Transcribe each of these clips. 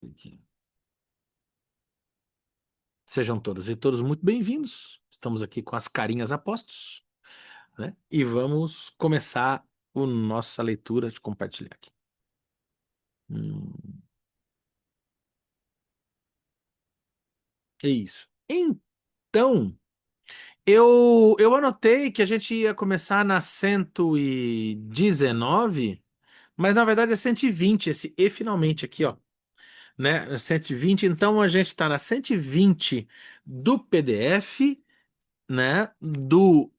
Aqui. Sejam todas e todos muito bem-vindos. Estamos aqui com as carinhas a postos, né? E vamos começar a nossa leitura de compartilhar aqui. Hum, é isso. Então, eu anotei que a gente ia começar na 119, mas na verdade é 120 esse e finalmente aqui, ó, né? 120. Então a gente está na 120 do PDF, né, do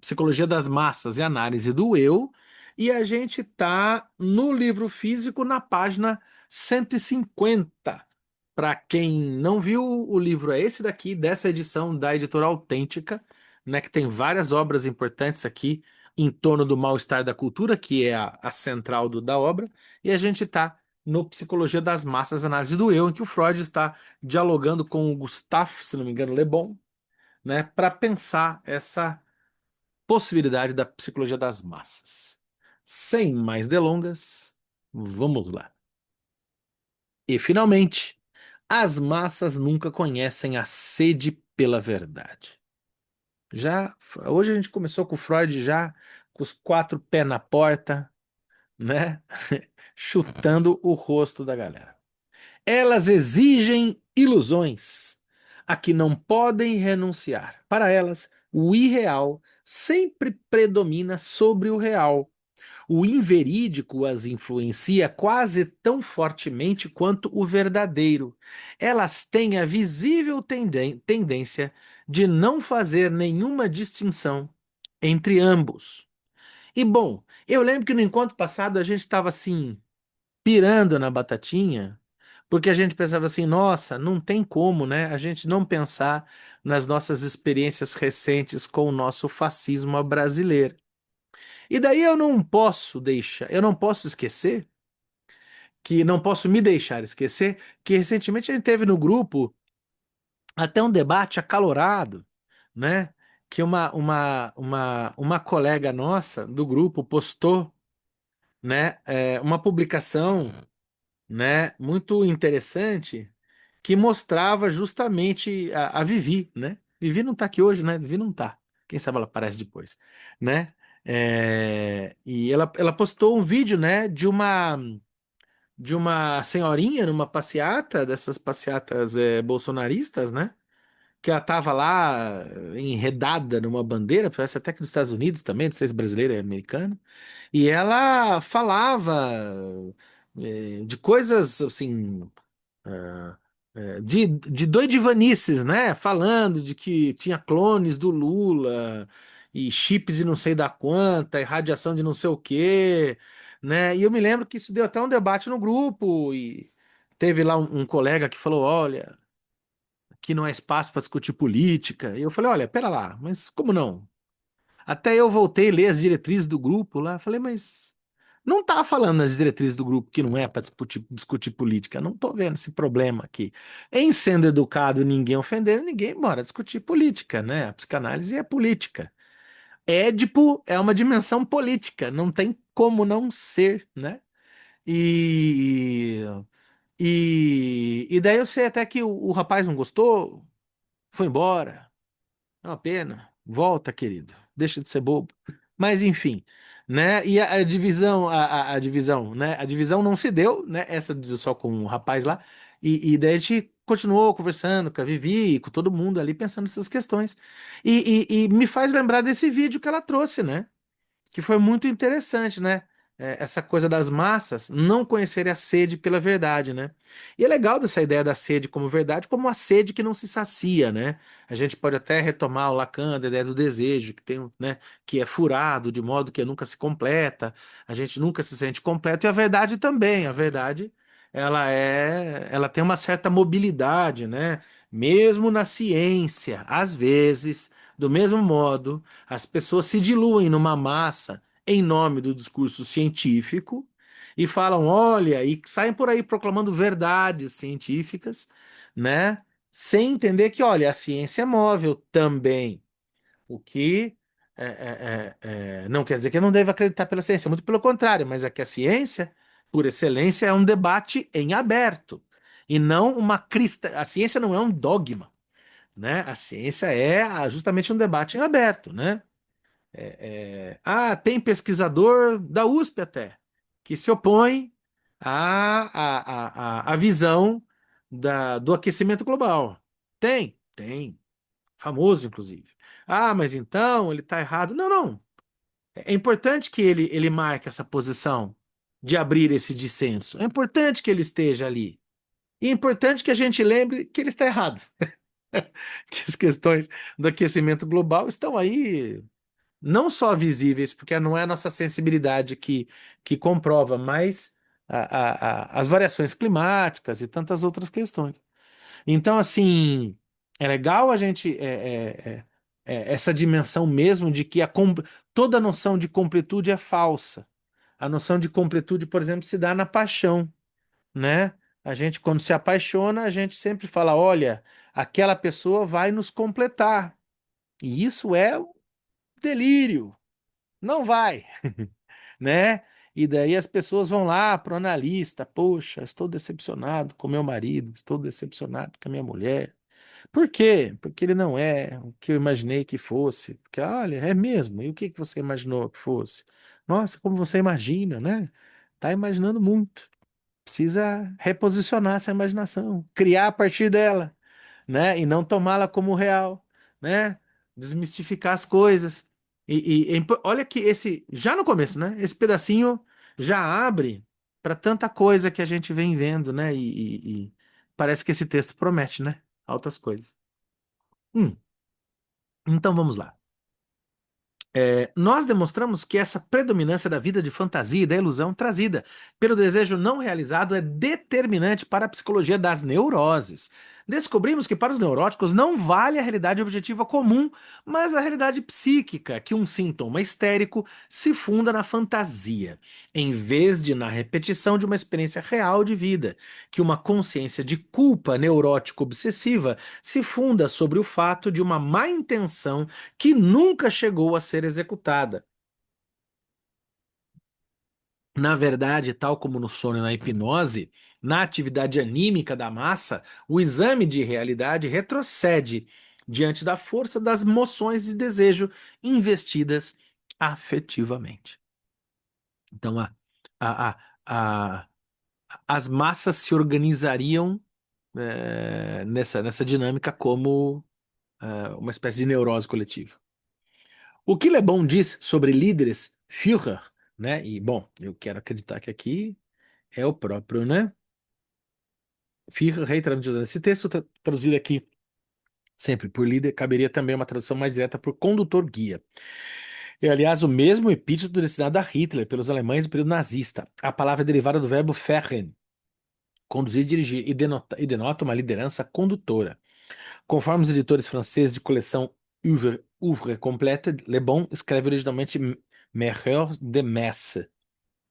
Psicologia das Massas e Análise do Eu, e a gente tá no livro físico na página 150. Para quem não viu, o livro é esse daqui, dessa edição da Editora Autêntica, né, que tem várias obras importantes aqui em torno do mal-estar da cultura, que é a central da obra, e a gente tá no Psicologia das Massas, Análise do Eu, em que o Freud está dialogando com o Gustave, se não me engano, Le Bon, né, para pensar essa possibilidade da psicologia das massas. Sem mais delongas, vamos lá. E finalmente, as massas nunca conhecem a sede pela verdade. Já hoje a gente começou com o Freud já com os quatro pés na porta, né? Chutando o rosto da galera. Elas exigem ilusões a que não podem renunciar. Para elas, o irreal sempre predomina sobre o real. O inverídico as influencia quase tão fortemente quanto o verdadeiro. Elas têm a visível tendência de não fazer nenhuma distinção entre ambos. E bom, eu lembro que no encontro passado a gente estava assim pirando na batatinha, porque a gente pensava assim, nossa, não tem como, né? A gente não pensar nas nossas experiências recentes com o nosso fascismo brasileiro. E daí eu não posso esquecer, que não posso me deixar esquecer, que recentemente a gente teve no grupo até um debate acalorado, né? Que uma colega nossa do grupo postou, né, uma publicação, né, muito interessante que mostrava justamente a Vivi, né? Vivi não tá aqui hoje, né? Vivi não tá. Quem sabe ela aparece depois, né? E ela postou um vídeo, né, de uma senhorinha numa passeata, dessas passeatas bolsonaristas, né? Que ela tava lá enredada numa bandeira, parece até que dos Estados Unidos também, não sei se brasileira é americana, e ela falava de coisas assim, de doidivanices, né? Falando de que tinha clones do Lula e chips de não sei da quanta, e radiação de não sei o quê, né? E eu me lembro que isso deu até um debate no grupo e teve lá um colega que falou, olha, aqui não é espaço para discutir política. E eu falei, olha, pera lá, mas como não? Até eu voltei a ler as diretrizes do grupo lá, falei, mas não tá falando nas diretrizes do grupo que não é para discutir política. Não tô vendo esse problema aqui. Em sendo educado, e ninguém ofendendo, ninguém bora discutir política, né? A psicanálise é política. Édipo é uma dimensão política, não tem como não ser, né? E, e daí eu sei até que o rapaz não gostou, foi embora. É uma pena. Volta, querido. Deixa de ser bobo. Mas enfim, né? E a divisão, a divisão, né? A divisão não se deu, né? Essa só com o rapaz lá. E daí a gente continuou conversando com a Vivi, com todo mundo ali, pensando nessas questões. E me faz lembrar desse vídeo que ela trouxe, né? Que foi muito interessante, né? Essa coisa das massas não conhecerem a sede pela verdade, né? E é legal dessa ideia da sede como verdade, como a sede que não se sacia, né? A gente pode até retomar o Lacan, a ideia do desejo, que tem, né, que é furado, de modo que nunca se completa, a gente nunca se sente completo, e a verdade também, a verdade, ela tem uma certa mobilidade, né? Mesmo na ciência, às vezes, do mesmo modo as pessoas se diluem numa massa em nome do discurso científico e falam, olha, e saem por aí proclamando verdades científicas, né? Sem entender que, olha, a ciência é móvel também. O que não quer dizer que eu não devo acreditar pela ciência, muito pelo contrário, mas é que a ciência por excelência, é um debate em aberto e não uma crista. A ciência não é um dogma, né? A ciência é justamente um debate em aberto, né? Tem pesquisador da USP até que se opõe à visão do aquecimento global. Tem, famoso inclusive. Mas então ele está errado. Não, não. É importante que ele marque essa posição de abrir esse dissenso. É importante que ele esteja ali. E é importante que a gente lembre que ele está errado. Que as questões do aquecimento global estão aí não só visíveis, porque não é a nossa sensibilidade que comprova, mas as variações climáticas e tantas outras questões. Então, assim, é legal a gente essa dimensão mesmo de que toda noção de completude é falsa. A noção de completude, por exemplo, se dá na paixão, né? A gente, quando se apaixona, a gente sempre fala: olha, aquela pessoa vai nos completar. E isso é um delírio. Não vai, né? E daí as pessoas vão lá pro analista: poxa, estou decepcionado com meu marido, estou decepcionado com a minha mulher. Por quê? Porque ele não é o que eu imaginei que fosse. Porque, olha, é mesmo. E o que que você imaginou que fosse? Nossa, como você imagina, né? Tá imaginando muito. Precisa reposicionar essa imaginação, criar a partir dela, né? E não tomá-la como real, né? Desmistificar as coisas. Olha que já no começo, né? Esse pedacinho já abre para tanta coisa que a gente vem vendo, né? E parece que esse texto promete, né? Altas coisas. Hum, então vamos lá. Nós demonstramos que essa predominância da vida de fantasia e da ilusão trazida pelo desejo não realizado é determinante para a psicologia das neuroses. Descobrimos que para os neuróticos não vale a realidade objetiva comum, mas a realidade psíquica, que um sintoma histérico se funda na fantasia, em vez de na repetição de uma experiência real de vida, que uma consciência de culpa neurótico-obsessiva se funda sobre o fato de uma má intenção que nunca chegou a ser executada. Na verdade, tal como no sono e na hipnose, na atividade anímica da massa, o exame de realidade retrocede diante da força das moções de desejo investidas afetivamente. Então, a, a, a- as massas se organizariam nessa dinâmica como uma espécie de neurose coletiva. O que Le Bon diz sobre líderes Führer, né? E, bom, eu quero acreditar que aqui é o próprio, né? Führer, rei traduzido esse texto, traduzido aqui sempre por líder, caberia também uma tradução mais direta por condutor guia. É, aliás, o mesmo epíteto destinado a Hitler pelos alemães do período nazista. A palavra é derivada do verbo führen, conduzir, dirigir, e denota uma liderança condutora. Conforme os editores franceses de coleção Ouvre Complète, Le Bon escreve originalmente Merceur de Metz.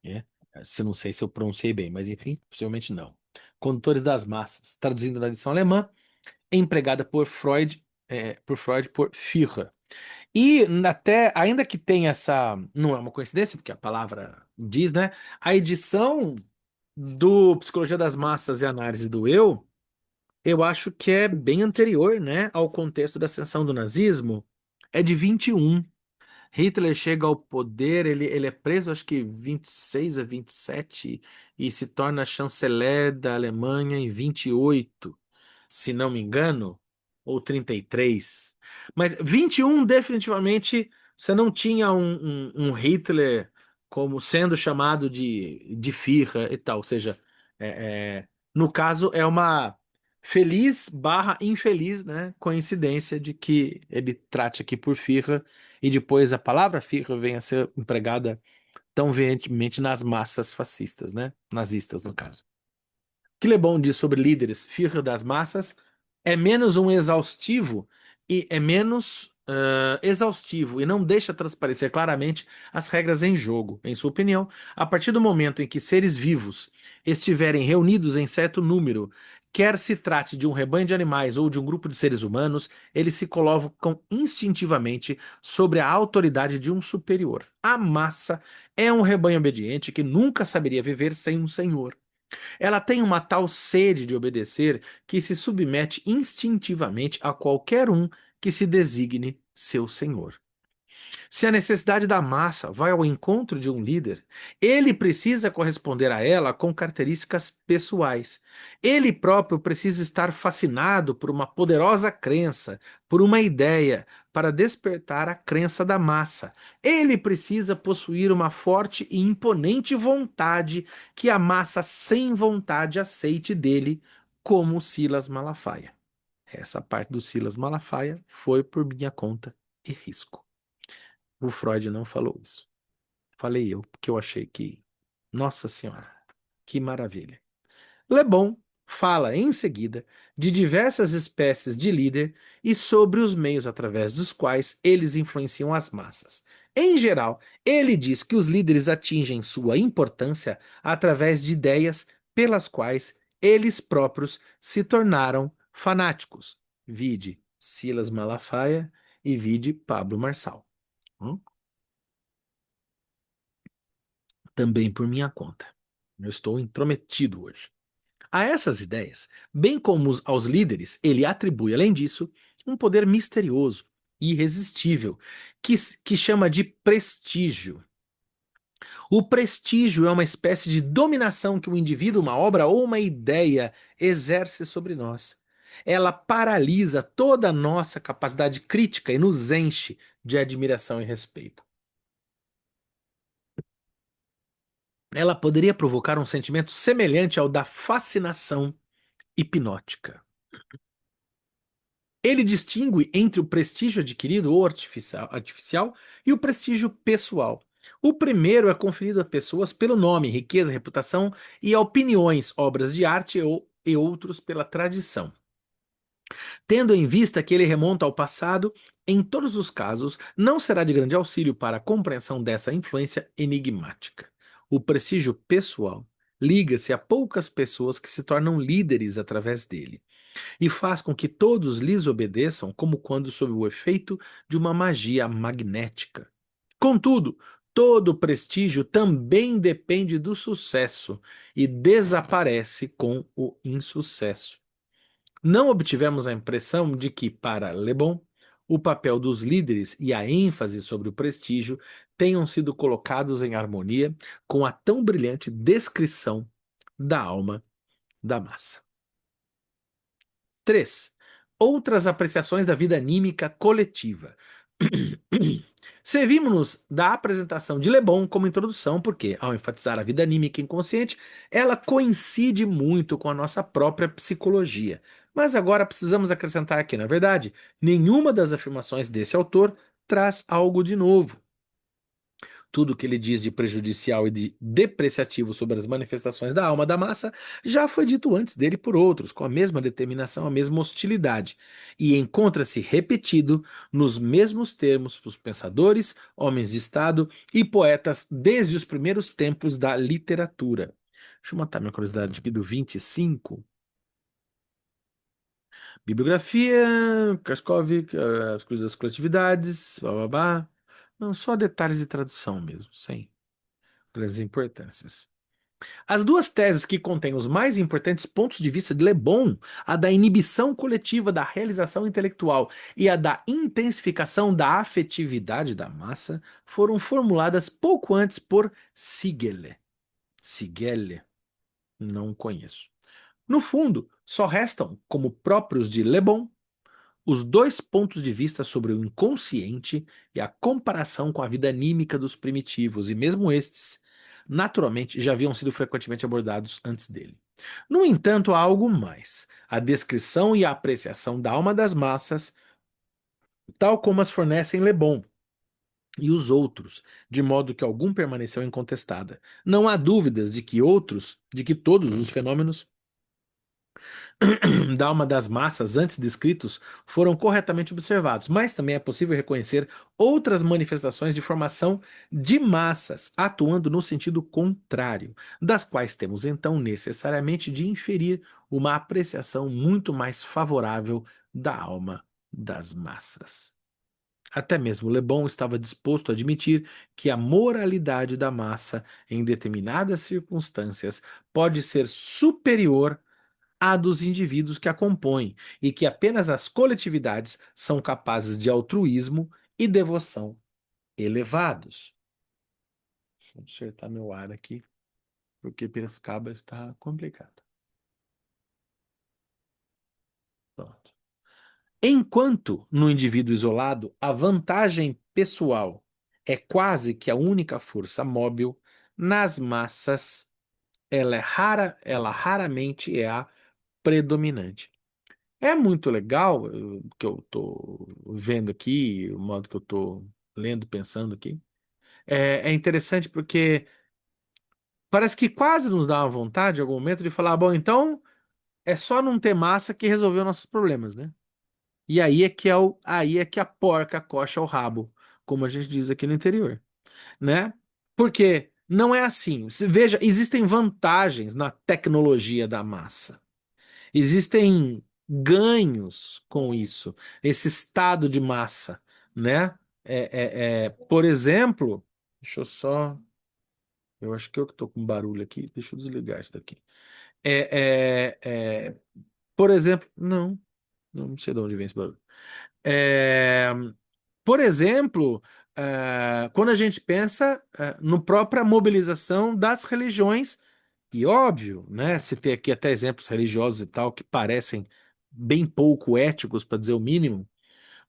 É. Se não sei se eu pronunciei bem, mas enfim, possivelmente não. Condutores das massas, traduzindo na edição alemã, empregada por Führer. E até, ainda que tenha essa, não é uma coincidência, porque a palavra diz, né? A edição do Psicologia das Massas e Análise do eu acho que é bem anterior, né, ao contexto da ascensão do nazismo. É de 21. Hitler chega ao poder, ele é preso, acho que 26 a 27, e se torna chanceler da Alemanha em 28, se não me engano, ou 33. Mas 21, definitivamente, você não tinha um Hitler como sendo chamado de Führer e tal. Ou seja, é, no caso, é uma feliz barra infeliz, né, coincidência de que ele trate aqui por Führer e depois a palavra Führer venha a ser empregada tão veementemente nas massas fascistas, né, nazistas, no caso. Que Le Bon diz sobre líderes, Führer das massas, é menos um exaustivo e é menos exaustivo e não deixa transparecer claramente as regras em jogo. Em sua opinião, a partir do momento em que seres vivos estiverem reunidos em certo número, quer se trate de um rebanho de animais ou de um grupo de seres humanos, eles se colocam instintivamente sobre a autoridade de um superior. A massa É um rebanho obediente que nunca saberia viver sem um senhor. Ela tem uma tal sede de obedecer que se submete instintivamente a qualquer um que se designe seu senhor. Se a necessidade da massa vai ao encontro de um líder, ele precisa corresponder a ela com características pessoais. Ele próprio precisa estar fascinado por uma poderosa crença, por uma ideia, para despertar a crença da massa. Ele precisa possuir uma forte e imponente vontade que a massa sem vontade aceite dele, como Silas Malafaia. Essa parte do Silas Malafaia foi por minha conta e risco. O Freud não falou isso. Falei eu, porque eu achei que, nossa senhora, que maravilha. Le Bon fala em seguida de diversas espécies de líder e sobre os meios através dos quais eles influenciam as massas. Em geral, ele diz que os líderes atingem sua importância através de ideias pelas quais eles próprios se tornaram fanáticos. Vide Silas Malafaia e vide Pablo Marçal. Hum? Também por minha conta. Eu estou intrometido hoje. A essas ideias, bem como aos líderes, ele atribui, além disso, um poder misterioso e irresistível, que chama de prestígio. O prestígio é uma espécie de dominação que um indivíduo, uma obra ou uma ideia exerce sobre nós. Ela paralisa toda a nossa capacidade crítica e nos enche de admiração e respeito. Ela poderia provocar um sentimento semelhante ao da fascinação hipnótica. Ele distingue entre o prestígio adquirido ou artificial e o prestígio pessoal. O primeiro é conferido a pessoas pelo nome, riqueza, reputação e a opiniões, obras de arte e outros pela tradição. Tendo em vista que ele remonta ao passado, em todos os casos, não será de grande auxílio para a compreensão dessa influência enigmática. O prestígio pessoal liga-se a poucas pessoas que se tornam líderes através dele e faz com que todos lhes obedeçam, como quando sob o efeito de uma magia magnética. Contudo, todo prestígio também depende do sucesso e desaparece com o insucesso. Não obtivemos a impressão de que, para Le Bon, o papel dos líderes e a ênfase sobre o prestígio tenham sido colocados em harmonia com a tão brilhante descrição da alma da massa. 3. Outras apreciações da vida anímica coletiva. Servimos-nos da apresentação de Le Bon como introdução, porque, ao enfatizar a vida anímica inconsciente, ela coincide muito com a nossa própria psicologia. Mas agora precisamos acrescentar que, na verdade, nenhuma das afirmações desse autor traz algo de novo. Tudo que ele diz de prejudicial e de depreciativo sobre as manifestações da alma da massa já foi dito antes dele por outros, com a mesma determinação, a mesma hostilidade, e encontra-se repetido nos mesmos termos por pensadores, homens de Estado e poetas desde os primeiros tempos da literatura. Deixa eu matar minha curiosidade aqui do 25. Bibliografia, Kaskov, as coisas das coletividades, blá blá blá. Não, só detalhes de tradução mesmo, sem grandes importâncias. As duas teses que contêm os mais importantes pontos de vista de Le Bon, a da inibição coletiva da realização intelectual e a da intensificação da afetividade da massa, foram formuladas pouco antes por Siegele. Siegele? Não conheço. No fundo, só restam, como próprios de Le Bon, os dois pontos de vista sobre o inconsciente e a comparação com a vida anímica dos primitivos, e mesmo estes, naturalmente, já haviam sido frequentemente abordados antes dele. No entanto, há algo mais: a descrição e a apreciação da alma das massas, tal como as fornecem Le Bon e os outros, de modo que algum permaneceu incontestada. Não há dúvidas de que todos os fenômenos da alma das massas antes descritos foram corretamente observados, mas também é possível reconhecer outras manifestações de formação de massas atuando no sentido contrário, das quais temos então necessariamente de inferir uma apreciação muito mais favorável da alma das massas. Até mesmo Le Bon estava disposto a admitir que a moralidade da massa, em determinadas circunstâncias, pode ser superior à dos indivíduos que a compõem, e que apenas as coletividades são capazes de altruísmo e devoção elevados. Vou acertar meu ar aqui, porque Piracicaba está complicado. Pronto. Enquanto no indivíduo isolado a vantagem pessoal é quase que a única força móvel, nas massas ela raramente é a predominante. É muito legal o que eu estou vendo aqui, o modo que eu estou lendo, pensando aqui. É interessante porque parece que quase nos dá uma vontade, em algum momento, de falar, bom, então é só não ter massa que resolveu nossos problemas, né? E aí é que a porca coxa o rabo, como a gente diz aqui no interior, né? Porque não é assim. Veja, existem vantagens na tecnologia da massa. Existem ganhos com isso, esse estado de massa, né? Por exemplo, deixa eu só. Eu acho que eu que estou com barulho aqui. Deixa eu desligar isso daqui. É, é, é, por exemplo, não sei de onde vem esse barulho. É, por exemplo, quando a gente pensa no própria mobilização das religiões, e óbvio, né, se tem aqui até exemplos religiosos e tal que parecem bem pouco éticos, para dizer o mínimo,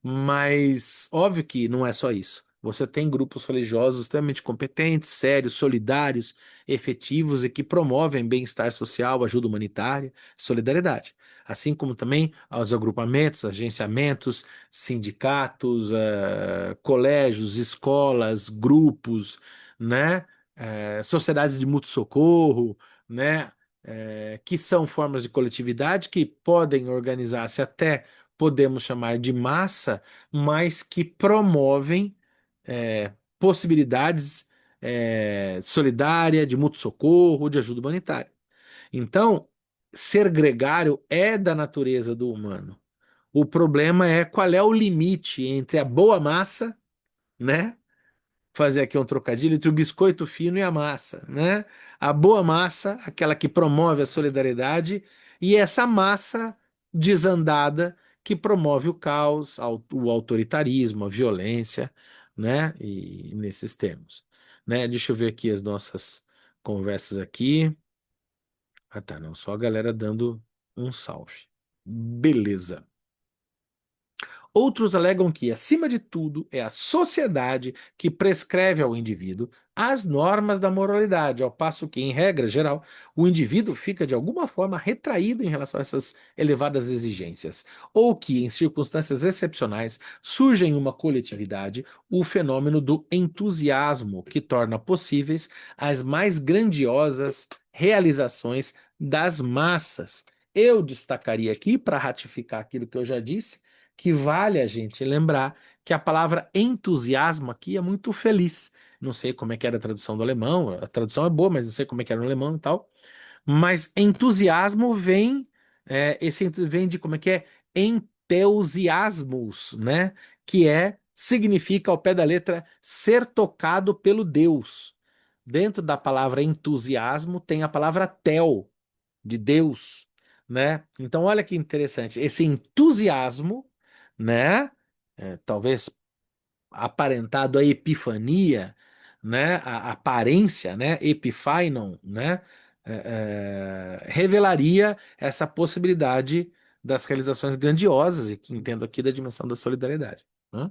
mas óbvio que não é só isso. Você tem grupos religiosos extremamente competentes, sérios, solidários, efetivos e que promovem bem-estar social, ajuda humanitária, solidariedade. Assim como também os agrupamentos, agenciamentos, sindicatos, colégios, escolas, grupos, né? Sociedades de mútuo socorro, né? Que são formas de coletividade que podem organizar-se até podemos chamar de massa, mas que promovem possibilidades solidária, de mútuo socorro, de ajuda humanitária. Então, ser gregário é da natureza do humano. O problema é qual é o limite entre a boa massa, né? Fazer aqui um trocadilho entre o biscoito fino e a massa, né? A boa massa, aquela que promove a solidariedade, e essa massa desandada que promove o caos, o autoritarismo, a violência, né? E nesses termos, né? Deixa eu ver aqui as nossas conversas aqui. Ah, tá, não, só a galera dando um salve. Beleza. Outros alegam que, acima de tudo, é a sociedade que prescreve ao indivíduo as normas da moralidade, ao passo que, em regra geral, o indivíduo fica de alguma forma retraído em relação a essas elevadas exigências, ou que, em circunstâncias excepcionais, surge em uma coletividade o fenômeno do entusiasmo, que torna possíveis as mais grandiosas realizações das massas. Eu destacaria aqui, para ratificar aquilo que eu já disse, que vale a gente lembrar que a palavra entusiasmo aqui é muito feliz. Não sei como é que era a tradução do alemão, a tradução é boa, mas não sei como é que era no alemão e tal. Mas entusiasmo vem de como é que é? Enteusiasmus, né? Que significa ao pé da letra ser tocado pelo Deus. Dentro da palavra entusiasmo tem a palavra tel, de Deus, né? Então, olha que interessante, esse entusiasmo, né? Talvez aparentado à epifania, né? A aparência, né? Epiphainon, né? Revelaria essa possibilidade das realizações grandiosas, e que entendo aqui da dimensão da solidariedade, né?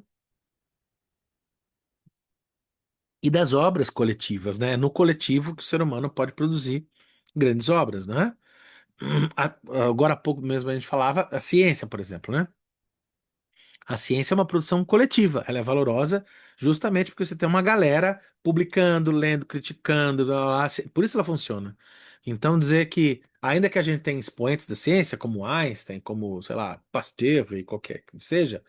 E das obras coletivas, né? No coletivo que o ser humano pode produzir grandes obras, né? Agora há pouco mesmo a gente falava a ciência, por exemplo, né? A ciência é uma produção coletiva, ela é valorosa justamente porque você tem uma galera publicando, lendo, criticando, blá, blá, blá, por isso ela funciona. Então dizer que, ainda que a gente tenha expoentes da ciência, como Einstein, como, sei lá, Pasteur e qualquer que seja,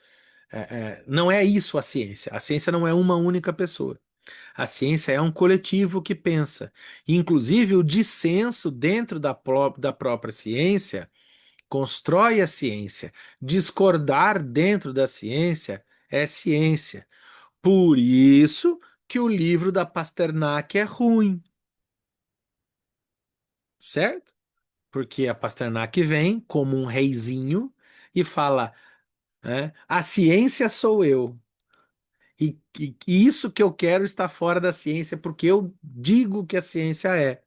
não é isso a ciência. A ciência não é uma única pessoa. A ciência é um coletivo que pensa. Inclusive, o dissenso dentro da própria ciência constrói a ciência. Discordar dentro da ciência é ciência. Por isso que o livro da Pasternak é ruim, certo? Porque a Pasternak vem como um reizinho e fala, né, a ciência sou eu. E isso que eu quero está fora da ciência, porque eu digo que a ciência é.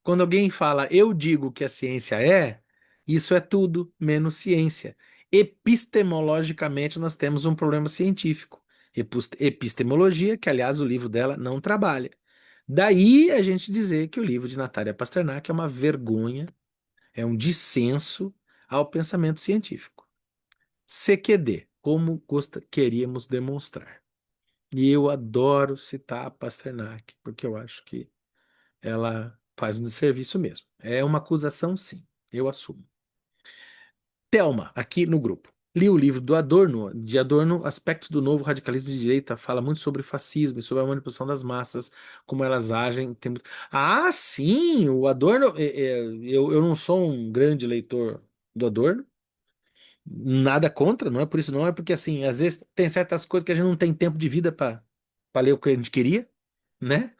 Quando alguém fala eu digo que a ciência é, isso é tudo menos ciência. Epistemologicamente, nós temos um problema científico. Epistemologia, que aliás o livro dela não trabalha. Daí a gente dizer que o livro de Natália Pasternak é uma vergonha, é um dissenso ao pensamento científico. CQD, como queríamos demonstrar. E eu adoro citar a Pasternak, porque eu acho que ela faz um desserviço mesmo. É uma acusação, sim, eu assumo. Thelma, aqui no grupo. Li o livro do Adorno, de Adorno, Aspectos do Novo Radicalismo de Direita, fala muito sobre fascismo e sobre a manipulação das massas, como elas agem. Ah, sim, o Adorno, eu não sou um grande leitor do Adorno, nada contra, não é por isso não, é porque assim, às vezes tem certas coisas que a gente não tem tempo de vida para ler o que a gente queria, né?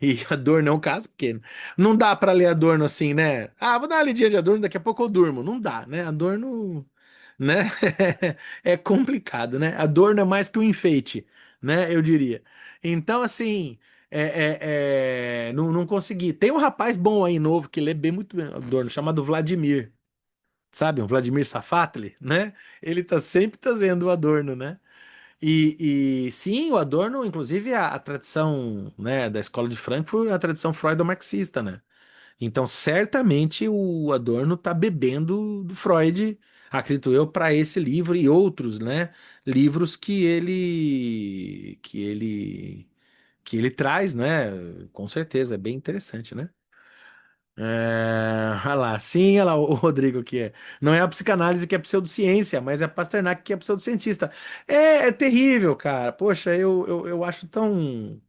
E Adorno é um caso, porque não dá para ler Adorno assim, né? Ah, vou dar uma lidinha de Adorno, daqui a pouco eu durmo. Não dá, né? Adorno, né? É complicado, né? Adorno é mais que um enfeite, né? Eu diria. Então, assim, não consegui. Tem um rapaz bom aí, novo, que lê bem muito bem Adorno, chamado Vladimir. Sabe, um Vladimir Safatli, né? Ele tá sempre trazendo o Adorno, né? E sim, o Adorno, inclusive a tradição, né, da escola de Frankfurt, a tradição freudo-marxista, né? Então, certamente o Adorno está bebendo do Freud, acredito eu, para esse livro e outros, né, livros que ele traz, né? Com certeza, é bem interessante, né? Olha lá, sim, olha lá o Rodrigo que é. Não é a psicanálise que é pseudociência, mas é a Pasternak que é pseudocientista. É terrível, cara. Poxa, eu acho tão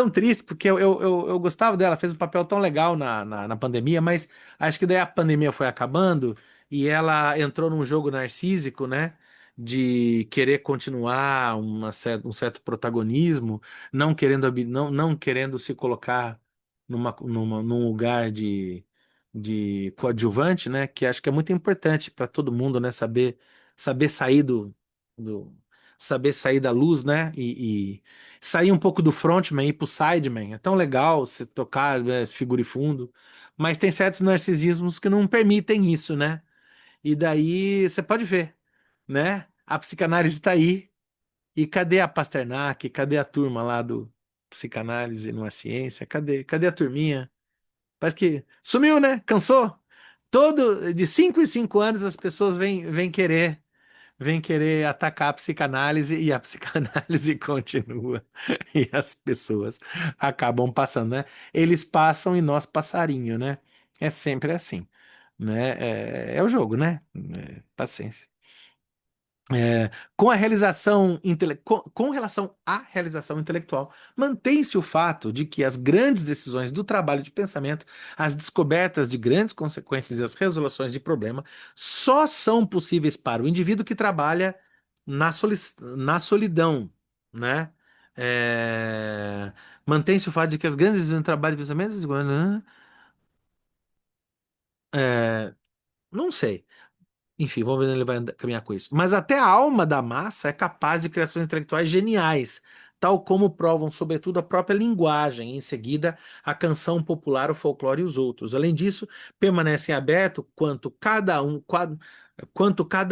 triste, porque eu gostava dela, fez um papel tão legal na pandemia, mas acho que daí a pandemia foi acabando e ela entrou num jogo narcísico, né? De querer continuar um certo protagonismo, não querendo se colocar num lugar de coadjuvante, né? Que acho que é muito importante para todo mundo, né? Saber sair do saber sair da luz, né? E sair um pouco do frontman e ir pro sideman. É tão legal você tocar, figura e fundo, mas tem certos narcisismos que não permitem isso, né? E daí você pode ver, né? A psicanálise está aí. E cadê a Pasternak? Cadê a turma lá do Psicanálise não é ciência? Cadê a turminha? Parece que sumiu, né? Cansou. Todo de 5 em 5 anos as pessoas vêm querer atacar a psicanálise e a psicanálise continua e as pessoas acabam passando, né? Eles passam e nós passarinho, né? É sempre assim, né? É o jogo, né? Paciência. Com relação à realização intelectual, mantém-se o fato de que as grandes decisões do trabalho de pensamento, as descobertas de grandes consequências e as resoluções de problema só são possíveis para o indivíduo que trabalha na solidão, né? É, Mantém-se o fato de que as grandes decisões do trabalho de pensamento, não sei. Enfim, vamos ver onde ele vai caminhar com isso. Mas até a alma da massa é capaz de criações intelectuais geniais, tal como provam, sobretudo, a própria linguagem, e em seguida, a canção popular, o folclore e os outros. Além disso, permanecem abertos quanto cada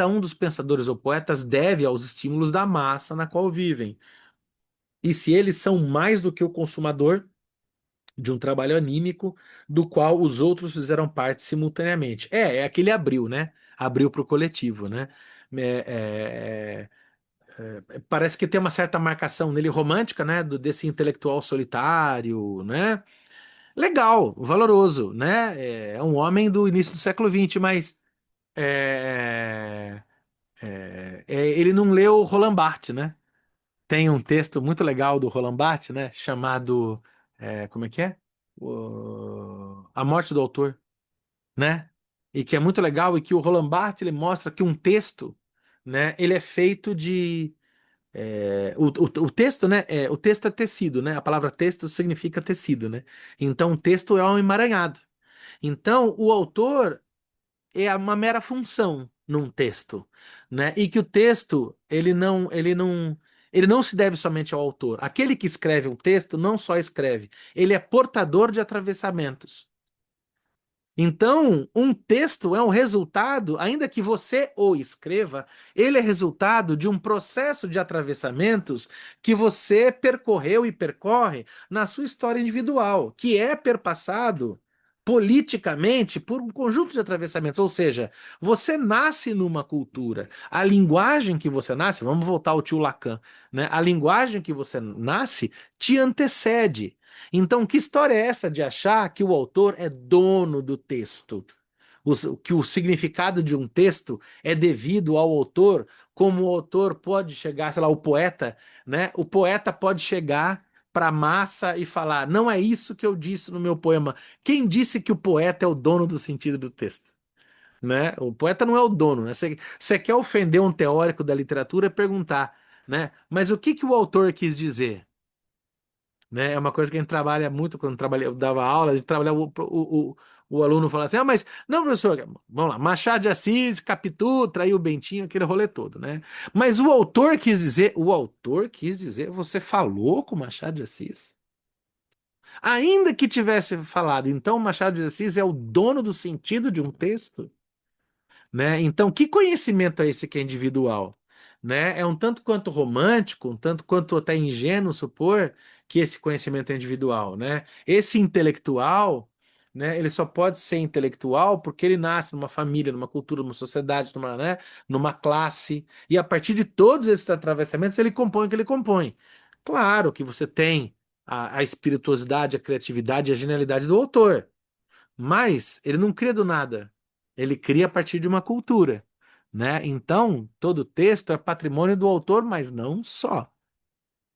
um dos pensadores ou poetas deve aos estímulos da massa na qual vivem. E se eles são mais do que o consumador de um trabalho anímico do qual os outros fizeram parte simultaneamente. É aquele abril, né? Abril para o coletivo, né? É, parece que tem uma certa marcação nele romântica, né? Desse intelectual solitário, né? Legal, valoroso, né? É um homem do início do século XX, mas é, ele não leu Roland Barthes, né? Tem um texto muito legal do Roland Barthes, né? Chamado, como é que é? A Morte do Autor, né? E que é muito legal e que o Roland Barthes ele mostra que um texto, né? Ele é feito O texto, né? O texto é tecido, né? A palavra texto significa tecido, né? Então, o texto é um emaranhado. Então, o autor é uma mera função num texto, né? E que o texto, ele não se deve somente ao autor. Aquele que escreve um texto não só escreve, ele é portador de atravessamentos. Então, um texto é um resultado, ainda que você o escreva, ele é resultado de um processo de atravessamentos que você percorreu e percorre na sua história individual, que é perpassado politicamente por um conjunto de atravessamentos. Ou seja, você nasce numa cultura. A linguagem que você nasce, vamos voltar ao tio Lacan, né? A linguagem que você nasce te antecede. Então, que história é essa de achar que o autor é dono do texto? Que o significado de um texto é devido ao autor, como o autor pode chegar, sei lá, o poeta, né? O poeta pode chegar para a massa e falar: não é isso que eu disse no meu poema. Quem disse que o poeta é o dono do sentido do texto? Né? O poeta não é o dono, né? Você quer ofender um teórico da literatura e perguntar, né? Mas o que que o autor quis dizer? Né? É uma coisa que a gente trabalha muito quando trabalha, eu dava aula, a gente trabalhava o aluno fala assim: ah, mas não, professor, vamos lá, Machado de Assis, Capitu, traiu o Bentinho, aquele rolê todo, né? Mas o autor quis dizer, você falou com Machado de Assis? Ainda que tivesse falado, então Machado de Assis é o dono do sentido de um texto? Né? Então, que conhecimento é esse que é individual? Né? É um tanto quanto romântico, um tanto quanto até ingênuo supor que esse conhecimento é individual, né? Esse intelectual, né? Ele só pode ser intelectual porque ele nasce numa família, numa cultura, numa sociedade, né? Numa classe, e a partir de todos esses atravessamentos ele compõe o que ele compõe. Claro que você tem a espirituosidade, a criatividade e a genialidade do autor. Mas ele não cria do nada. Ele cria a partir de uma cultura, né? Então, todo texto é patrimônio do autor, mas não só,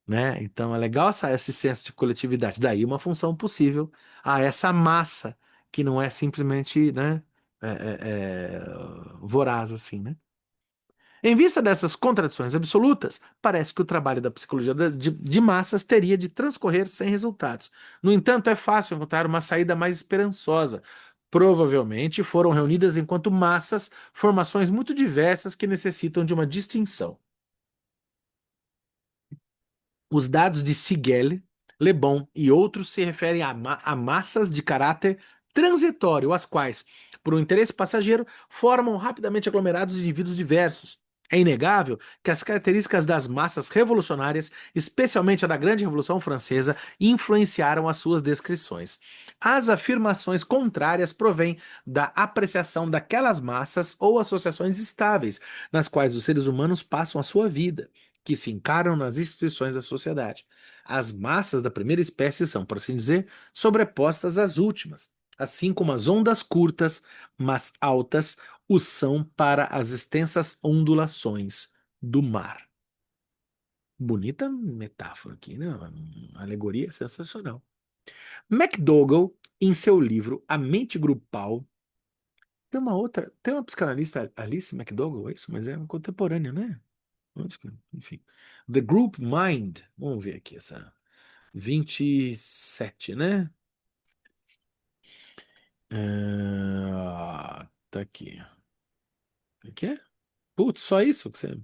né? Então, é legal esse senso de coletividade. Daí uma função possível a essa massa que não é simplesmente, né, voraz assim, né? Em vista dessas contradições absolutas, parece que o trabalho da psicologia de massas teria de transcorrer sem resultados. No entanto, é fácil encontrar uma saída mais esperançosa. Provavelmente foram reunidas enquanto massas formações muito diversas que necessitam de uma distinção. Os dados de Siegel, Le Bon e outros se referem a massas de caráter transitório, as quais, por um interesse passageiro, formam rapidamente aglomerados de indivíduos diversos. É inegável que as características das massas revolucionárias, especialmente a da Grande Revolução Francesa, influenciaram as suas descrições. As afirmações contrárias provêm da apreciação daquelas massas ou associações estáveis, nas quais os seres humanos passam a sua vida, que se encaram nas instituições da sociedade. As massas da primeira espécie são, por assim dizer, sobrepostas às últimas, assim como as ondas curtas, mas altas, o são para as extensas ondulações do mar. Bonita metáfora aqui, né? Uma alegoria sensacional. McDougall, em seu livro A Mente Grupal, tem uma psicanalista, Alice McDougall, é isso, mas é uma contemporânea, né? Enfim. The Group Mind. Vamos ver aqui essa. 27, né? Tá aqui. O que é? Putz, só isso que você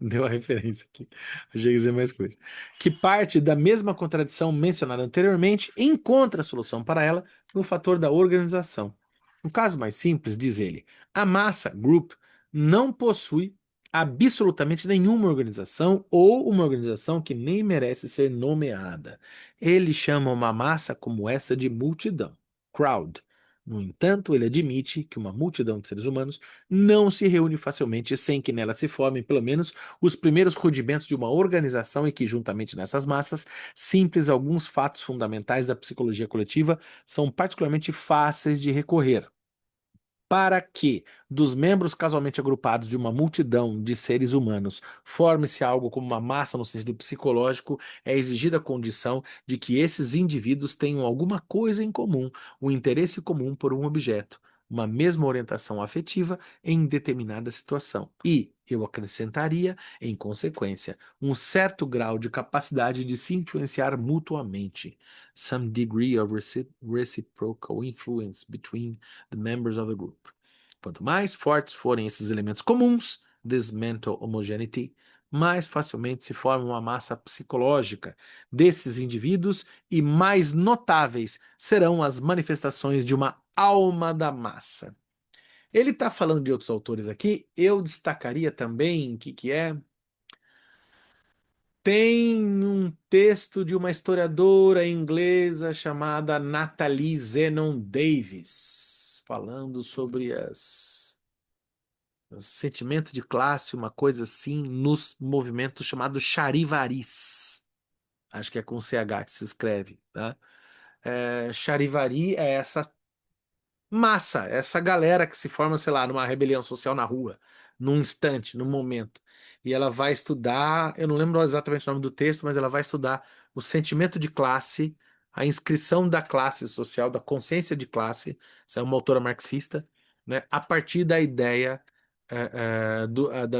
deu a referência aqui. Achei que ia dizer mais coisa. Que parte da mesma contradição mencionada anteriormente, encontra a solução para ela no fator da organização. No caso mais simples, diz ele, a massa, group, não possui absolutamente nenhuma organização ou uma organização que nem merece ser nomeada. Ele chama uma massa como essa de multidão, crowd. No entanto, ele admite que uma multidão de seres humanos não se reúne facilmente sem que nela se formem, pelo menos, os primeiros rudimentos de uma organização e que, juntamente nessas massas, simples alguns fatos fundamentais da psicologia coletiva são particularmente fáceis de recorrer. Para que, dos membros casualmente agrupados de uma multidão de seres humanos, forme-se algo como uma massa no sentido psicológico, é exigida a condição de que esses indivíduos tenham alguma coisa em comum, um interesse comum por um objeto. uma mesma orientação afetiva em determinada situação. E eu acrescentaria, em consequência, um certo grau de capacidade de se influenciar mutuamente. Some degree of reciprocal influence between the members of the group. Quanto mais fortes forem esses elementos comuns, this mental homogeneity, mais facilmente se forma uma massa psicológica desses indivíduos e mais notáveis serão as manifestações de uma alma da massa. Ele está falando de outros autores aqui, eu destacaria também, o que que é? Tem um texto de uma historiadora inglesa chamada Natalie Zenon Davis, falando sobre o sentimento de classe, uma coisa assim, nos movimentos chamados charivaris. Acho que é com CH que se escreve, tá? Charivari é essa massa, essa galera que se forma, sei lá, numa rebelião social na rua, num instante, num momento. E ela vai estudar, eu não lembro exatamente o nome do texto, mas ela vai estudar o sentimento de classe, a inscrição da classe social, da consciência de classe, essa é uma autora marxista, né, a partir da ideia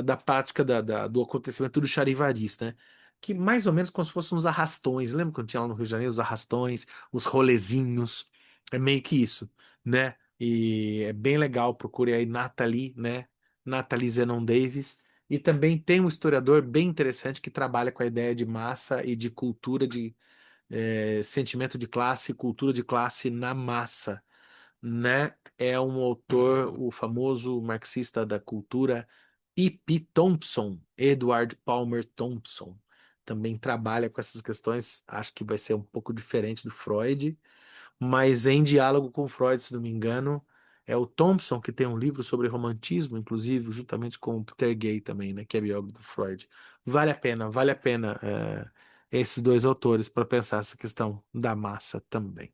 da prática do acontecimento do charivaris, né? Que mais ou menos como se fossem uns arrastões. Lembra quando tinha lá no Rio de Janeiro os arrastões, os rolezinhos? É meio que isso, né? E é bem legal, procure aí Nathalie, né? Nathalie Zenon Davis. E também tem um historiador bem interessante que trabalha com a ideia de massa e de cultura de sentimento de classe, cultura de classe na massa, né? É um autor, o famoso marxista da cultura, E.P. Thompson, Edward Palmer Thompson. Também trabalha com essas questões, acho que vai ser um pouco diferente do Freud, mas em diálogo com Freud, se não me engano, é o Thompson que tem um livro sobre romantismo, inclusive, juntamente com o Peter Gay também, né, que é biógrafo do Freud. Vale a pena, esses dois autores para pensar essa questão da massa também.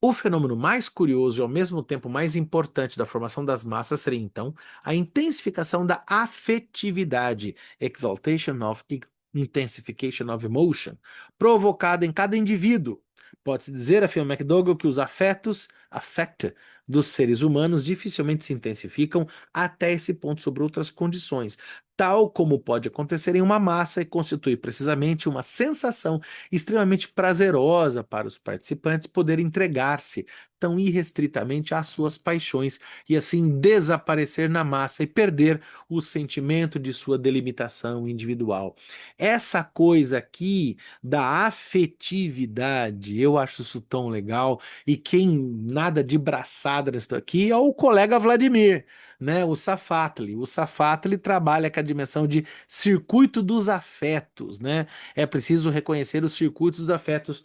O fenômeno mais curioso e ao mesmo tempo mais importante da formação das massas seria então a intensificação da afetividade, exaltation of intensification of emotion, provocada em cada indivíduo. Pode-se dizer, afirma McDougall, que os afetos, affect, dos seres humanos dificilmente se intensificam até esse ponto sobre outras condições, tal como pode acontecer em uma massa e constitui precisamente uma sensação extremamente prazerosa para os participantes poder entregar-se tão irrestritamente às suas paixões e assim desaparecer na massa e perder o sentimento de sua delimitação individual. Essa coisa aqui da afetividade, eu acho isso tão legal e quem nada de braçada nisso aqui é o colega Vladimir, né? O Safatli. O Safatli trabalha com a dimensão de circuito dos afetos, né? É preciso reconhecer os circuitos dos afetos.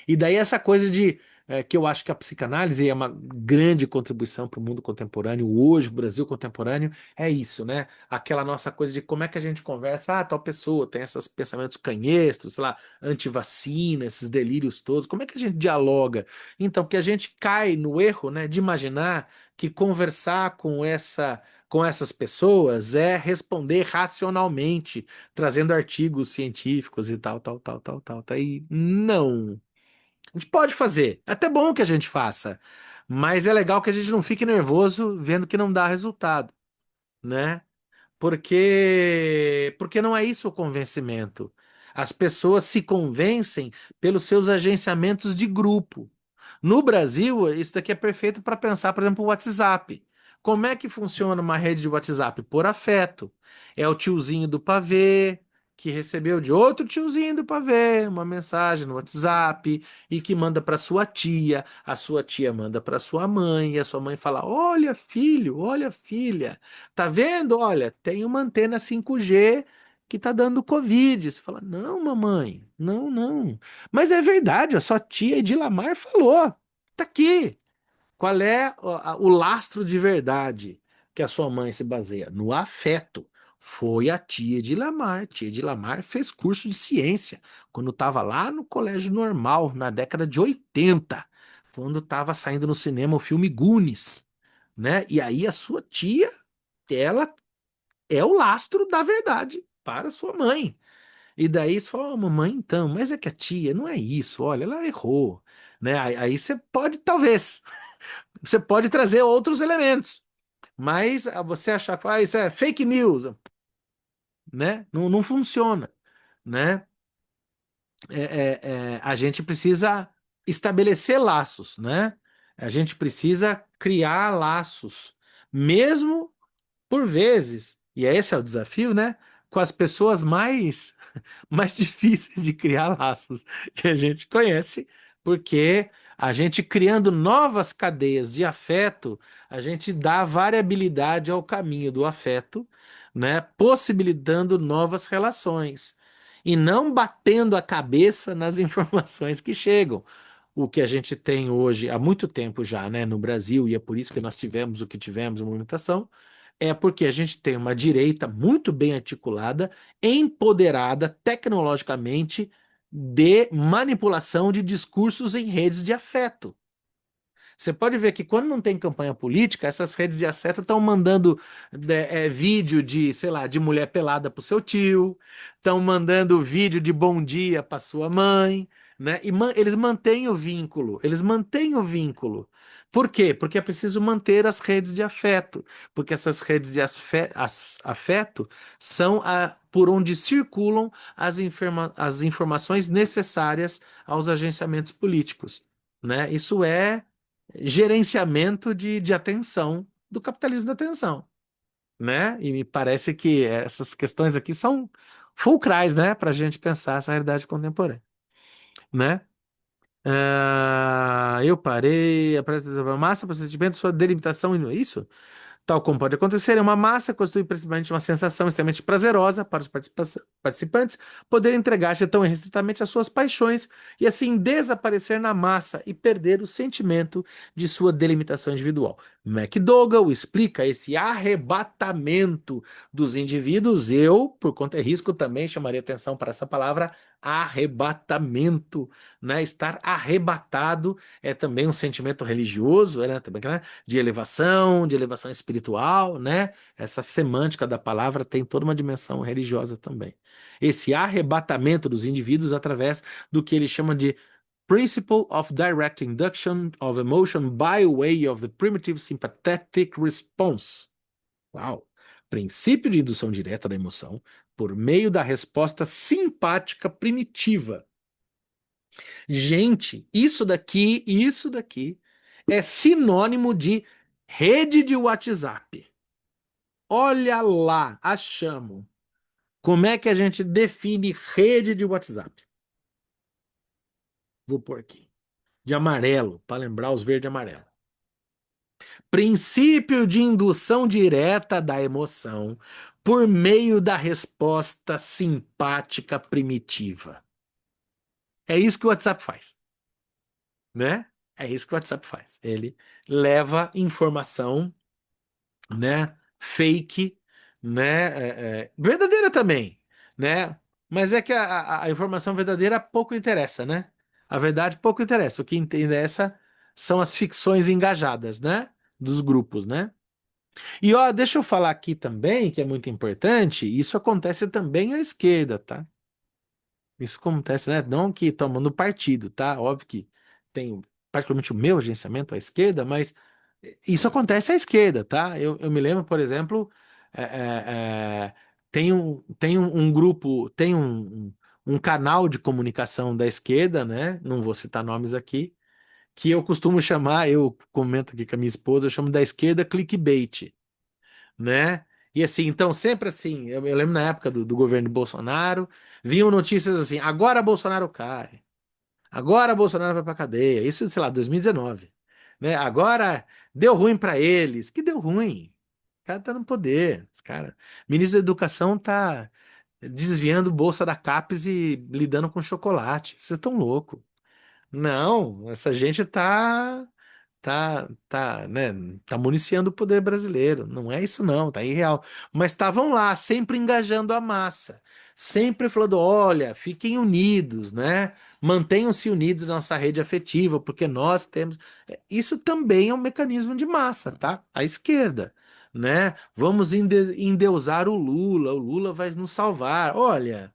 E daí essa coisa de que eu acho que a psicanálise é uma grande contribuição para o mundo contemporâneo, hoje, o Brasil contemporâneo, é isso, né? Aquela nossa coisa de como é que a gente conversa, tal pessoa tem esses pensamentos canhestros, sei lá, antivacina, esses delírios todos, como é que a gente dialoga? Então, porque a gente cai no erro, né, de imaginar que conversar com essas pessoas é responder racionalmente, trazendo artigos científicos e tal, tal, tal, tal, tal, tá aí. Não. A gente pode fazer. É até bom que a gente faça. Mas é legal que a gente não fique nervoso vendo que não dá resultado, né? Porque não é isso o convencimento. As pessoas se convencem pelos seus agenciamentos de grupo. No Brasil, isso daqui é perfeito para pensar, por exemplo, o WhatsApp. Como é que funciona uma rede de WhatsApp? Por afeto. É o tiozinho do pavê que recebeu de outro tiozinho do pavê uma mensagem no WhatsApp e que manda para sua tia, a sua tia manda para sua mãe e a sua mãe fala: "Olha, filho, olha, filha, tá vendo? Olha, tem uma antena 5G que tá dando Covid." Você fala: "Não, mamãe, não, não." Mas é verdade, a sua tia Edilamar falou. Tá aqui. Qual é o lastro de verdade que a sua mãe se baseia? No afeto. Foi a tia Edilamar. Tia Edilamar fez curso de ciência quando estava lá no colégio normal, na década de 80, quando estava saindo no cinema o filme Goonies, né? E aí a sua tia, ela é o lastro da verdade para sua mãe. E daí você fala: "Ô, mamãe, então, mas é que a tia não é isso, olha, ela errou, né?" Aí você pode, talvez, Você pode trazer outros elementos, mas você achar que isso é fake news, né? Não, não funciona, né? A gente precisa estabelecer laços, né? A gente precisa criar laços, mesmo por vezes, e esse é o desafio, né? Com as pessoas mais difíceis de criar laços que a gente conhece, porque a gente criando novas cadeias de afeto, a gente dá variabilidade ao caminho do afeto, né? Possibilitando novas relações e não batendo a cabeça nas informações que chegam. O que a gente tem hoje há muito tempo já, né, no Brasil, e é por isso que nós tivemos o que tivemos, a movimentação, é porque a gente tem uma direita muito bem articulada, empoderada tecnologicamente de manipulação de discursos em redes de afeto. Você pode ver que quando não tem campanha política, essas redes de afeto estão mandando vídeo de, sei lá, de mulher pelada pro seu tio, estão mandando vídeo de bom dia para sua mãe, né? E eles mantêm o vínculo, eles mantêm o vínculo. Por quê? Porque é preciso manter as redes de afeto, porque essas redes de afeto são por onde circulam as informações necessárias aos agenciamentos políticos, né? Isso é gerenciamento de atenção do capitalismo da atenção, né? E me parece que essas questões aqui são fulcrais, né, para a gente pensar essa realidade contemporânea, né? Eu parei, a massa, procedimento, sua delimitação, e isso? Tal como pode acontecer, uma massa constitui principalmente uma sensação extremamente prazerosa para os participantes poderem entregar-se tão irrestritamente às suas paixões e assim desaparecer na massa e perder o sentimento de sua delimitação individual. McDougall explica esse arrebatamento dos indivíduos. Eu, por conta e risco, também chamaria atenção para essa palavra arrebatamento, né? Estar arrebatado é também um sentimento religioso, né? Também, né? De elevação espiritual, né? Essa semântica da palavra tem toda uma dimensão religiosa também. Esse arrebatamento dos indivíduos através do que ele chama de Principle of Direct Induction of Emotion by way of the Primitive Sympathetic Response. Uau! Princípio de indução direta da emoção por meio da resposta simpática primitiva. Gente, isso daqui é sinônimo de rede de WhatsApp. Olha lá, achamos. Como é que a gente define rede de WhatsApp? Vou pôr aqui. De amarelo, para lembrar os verde e amarelo. Princípio de indução direta da emoção por meio da resposta simpática primitiva. É isso que o WhatsApp faz, né? É isso que o WhatsApp faz. Ele leva informação, né, fake, né, verdadeira também, né? Mas é que a informação verdadeira pouco interessa, né? A verdade pouco interessa. O que interessa são as ficções engajadas, né? Dos grupos, né? E ó, deixa eu falar aqui também, que é muito importante, isso acontece também à esquerda, tá? Isso acontece, né? Não que tomando partido, tá? Óbvio que tem particularmente o meu agenciamento à esquerda, mas isso acontece à esquerda, tá? Eu me lembro, por exemplo, é, é, é, tem um grupo, um canal de comunicação da esquerda, né? Não vou citar nomes aqui, que eu costumo chamar, eu comento aqui com a minha esposa, eu chamo da esquerda clickbait, né? E assim, então, sempre assim, eu lembro na época do governo Bolsonaro, vinham notícias assim, agora Bolsonaro cai, agora Bolsonaro vai pra cadeia, isso, sei lá, 2019, né? Agora deu ruim pra eles, que deu ruim, o cara tá no poder, os cara, ministro da Educação tá desviando bolsa da CAPES e lidando com chocolate, vocês estão loucos. Não, essa gente né, tá municiando o poder brasileiro. Não é isso não, tá irreal. Mas estavam lá, sempre engajando a massa, sempre falando, olha, fiquem unidos, né? Mantenham-se unidos na nossa rede afetiva, porque nós temos. Isso também é um mecanismo de massa, tá? A esquerda, né? Vamos endeusar o Lula vai nos salvar. Olha,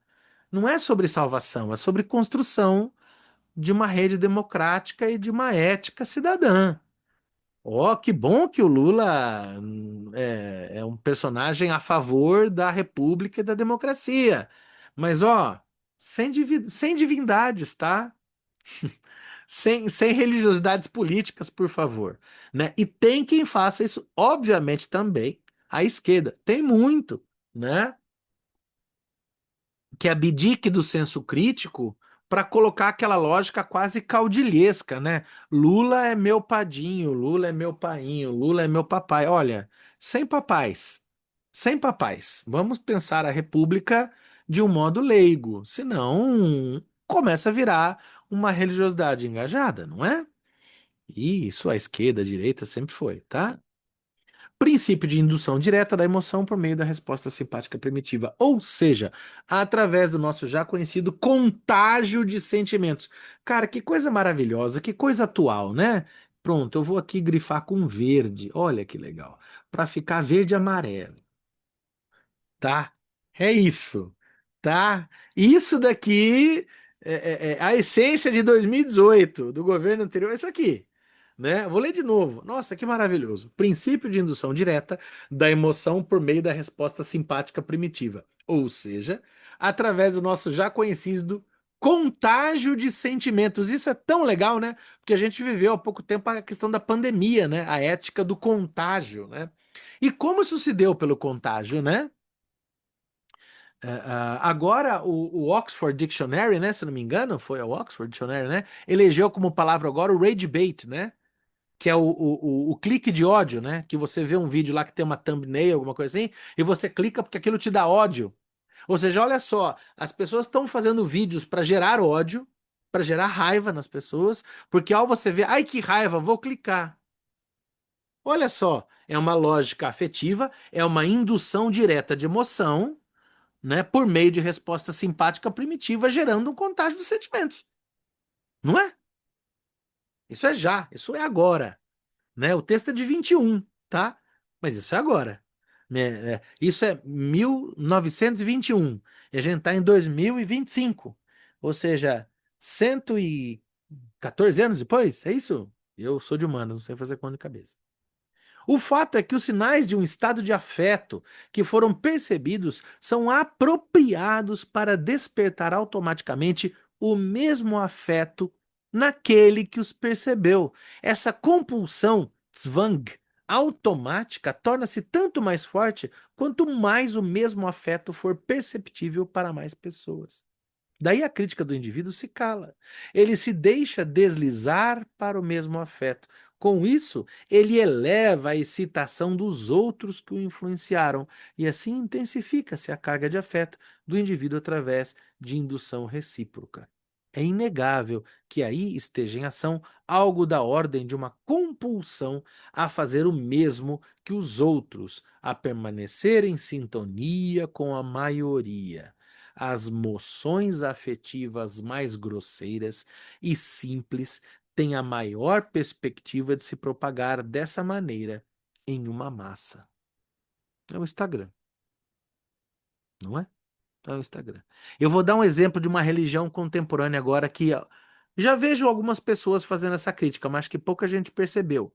não é sobre salvação, é sobre construção de uma rede democrática e de uma ética cidadã. Ó, que bom que o Lula é um personagem a favor da República e da democracia. Mas, ó, sem divindades, tá? Sem religiosidades políticas, por favor, né? E tem quem faça isso, obviamente, também à esquerda. Tem muito, né? Que abdique do senso crítico para colocar aquela lógica quase caudilhesca, né? Lula é meu padinho, Lula é meu painho, Lula é meu papai. Olha, sem papais, sem papais. Vamos pensar a República de um modo leigo, senão começa a virar uma religiosidade engajada, não é? E isso a esquerda, a direita sempre foi, tá? Princípio de indução direta da emoção por meio da resposta simpática primitiva, ou seja, através do nosso já conhecido contágio de sentimentos. Cara, que coisa maravilhosa, que coisa atual, né? Pronto, eu vou aqui grifar com verde. Olha que legal. Para ficar verde e amarelo, tá? É isso, tá? Isso daqui é a essência de 2018 do governo anterior, é isso aqui, né? Vou ler de novo. Nossa, que maravilhoso. Princípio de indução direta da emoção por meio da resposta simpática primitiva, ou seja, através do nosso já conhecido contágio de sentimentos. Isso é tão legal, né? Porque a gente viveu há pouco tempo a questão da pandemia, né? A ética do contágio, né? E como isso se deu pelo contágio, né? Agora, o Oxford Dictionary, né? Se não me engano, foi o Oxford Dictionary, né? Elegeu como palavra agora o rage bait, né? Que é o clique de ódio, né? Que você vê um vídeo lá que tem uma thumbnail, alguma coisa assim, e você clica porque aquilo te dá ódio. Ou seja, olha só, as pessoas estão fazendo vídeos para gerar ódio, para gerar raiva nas pessoas, porque ao você ver, ai que raiva, vou clicar. Olha só, é uma lógica afetiva, é uma indução direta de emoção, né, por meio de resposta simpática primitiva, gerando um contágio dos sentimentos. Não é? Isso é já, isso é agora, né? O texto é de 21, tá? Mas isso é agora. Né? Isso é 1921. E a gente está em 2025. Ou seja, 114 anos depois? É isso? Eu sou de humanos, não sei fazer conta de cabeça. O fato é que os sinais de um estado de afeto que foram percebidos são apropriados para despertar automaticamente o mesmo afeto naquele que os percebeu. Essa compulsão, Zwang, automática torna-se tanto mais forte quanto mais o mesmo afeto for perceptível para mais pessoas. Daí a crítica do indivíduo se cala. Ele se deixa deslizar para o mesmo afeto. Com isso, ele eleva a excitação dos outros que o influenciaram, e assim intensifica-se a carga de afeto do indivíduo através de indução recíproca. É inegável que aí esteja em ação algo da ordem de uma compulsão a fazer o mesmo que os outros, a permanecer em sintonia com a maioria. As moções afetivas mais grosseiras e simples têm a maior perspectiva de se propagar dessa maneira em uma massa. É o Instagram, não é? É o Instagram. Eu vou dar um exemplo de uma religião contemporânea agora que ó, já vejo algumas pessoas fazendo essa crítica, mas que pouca gente percebeu.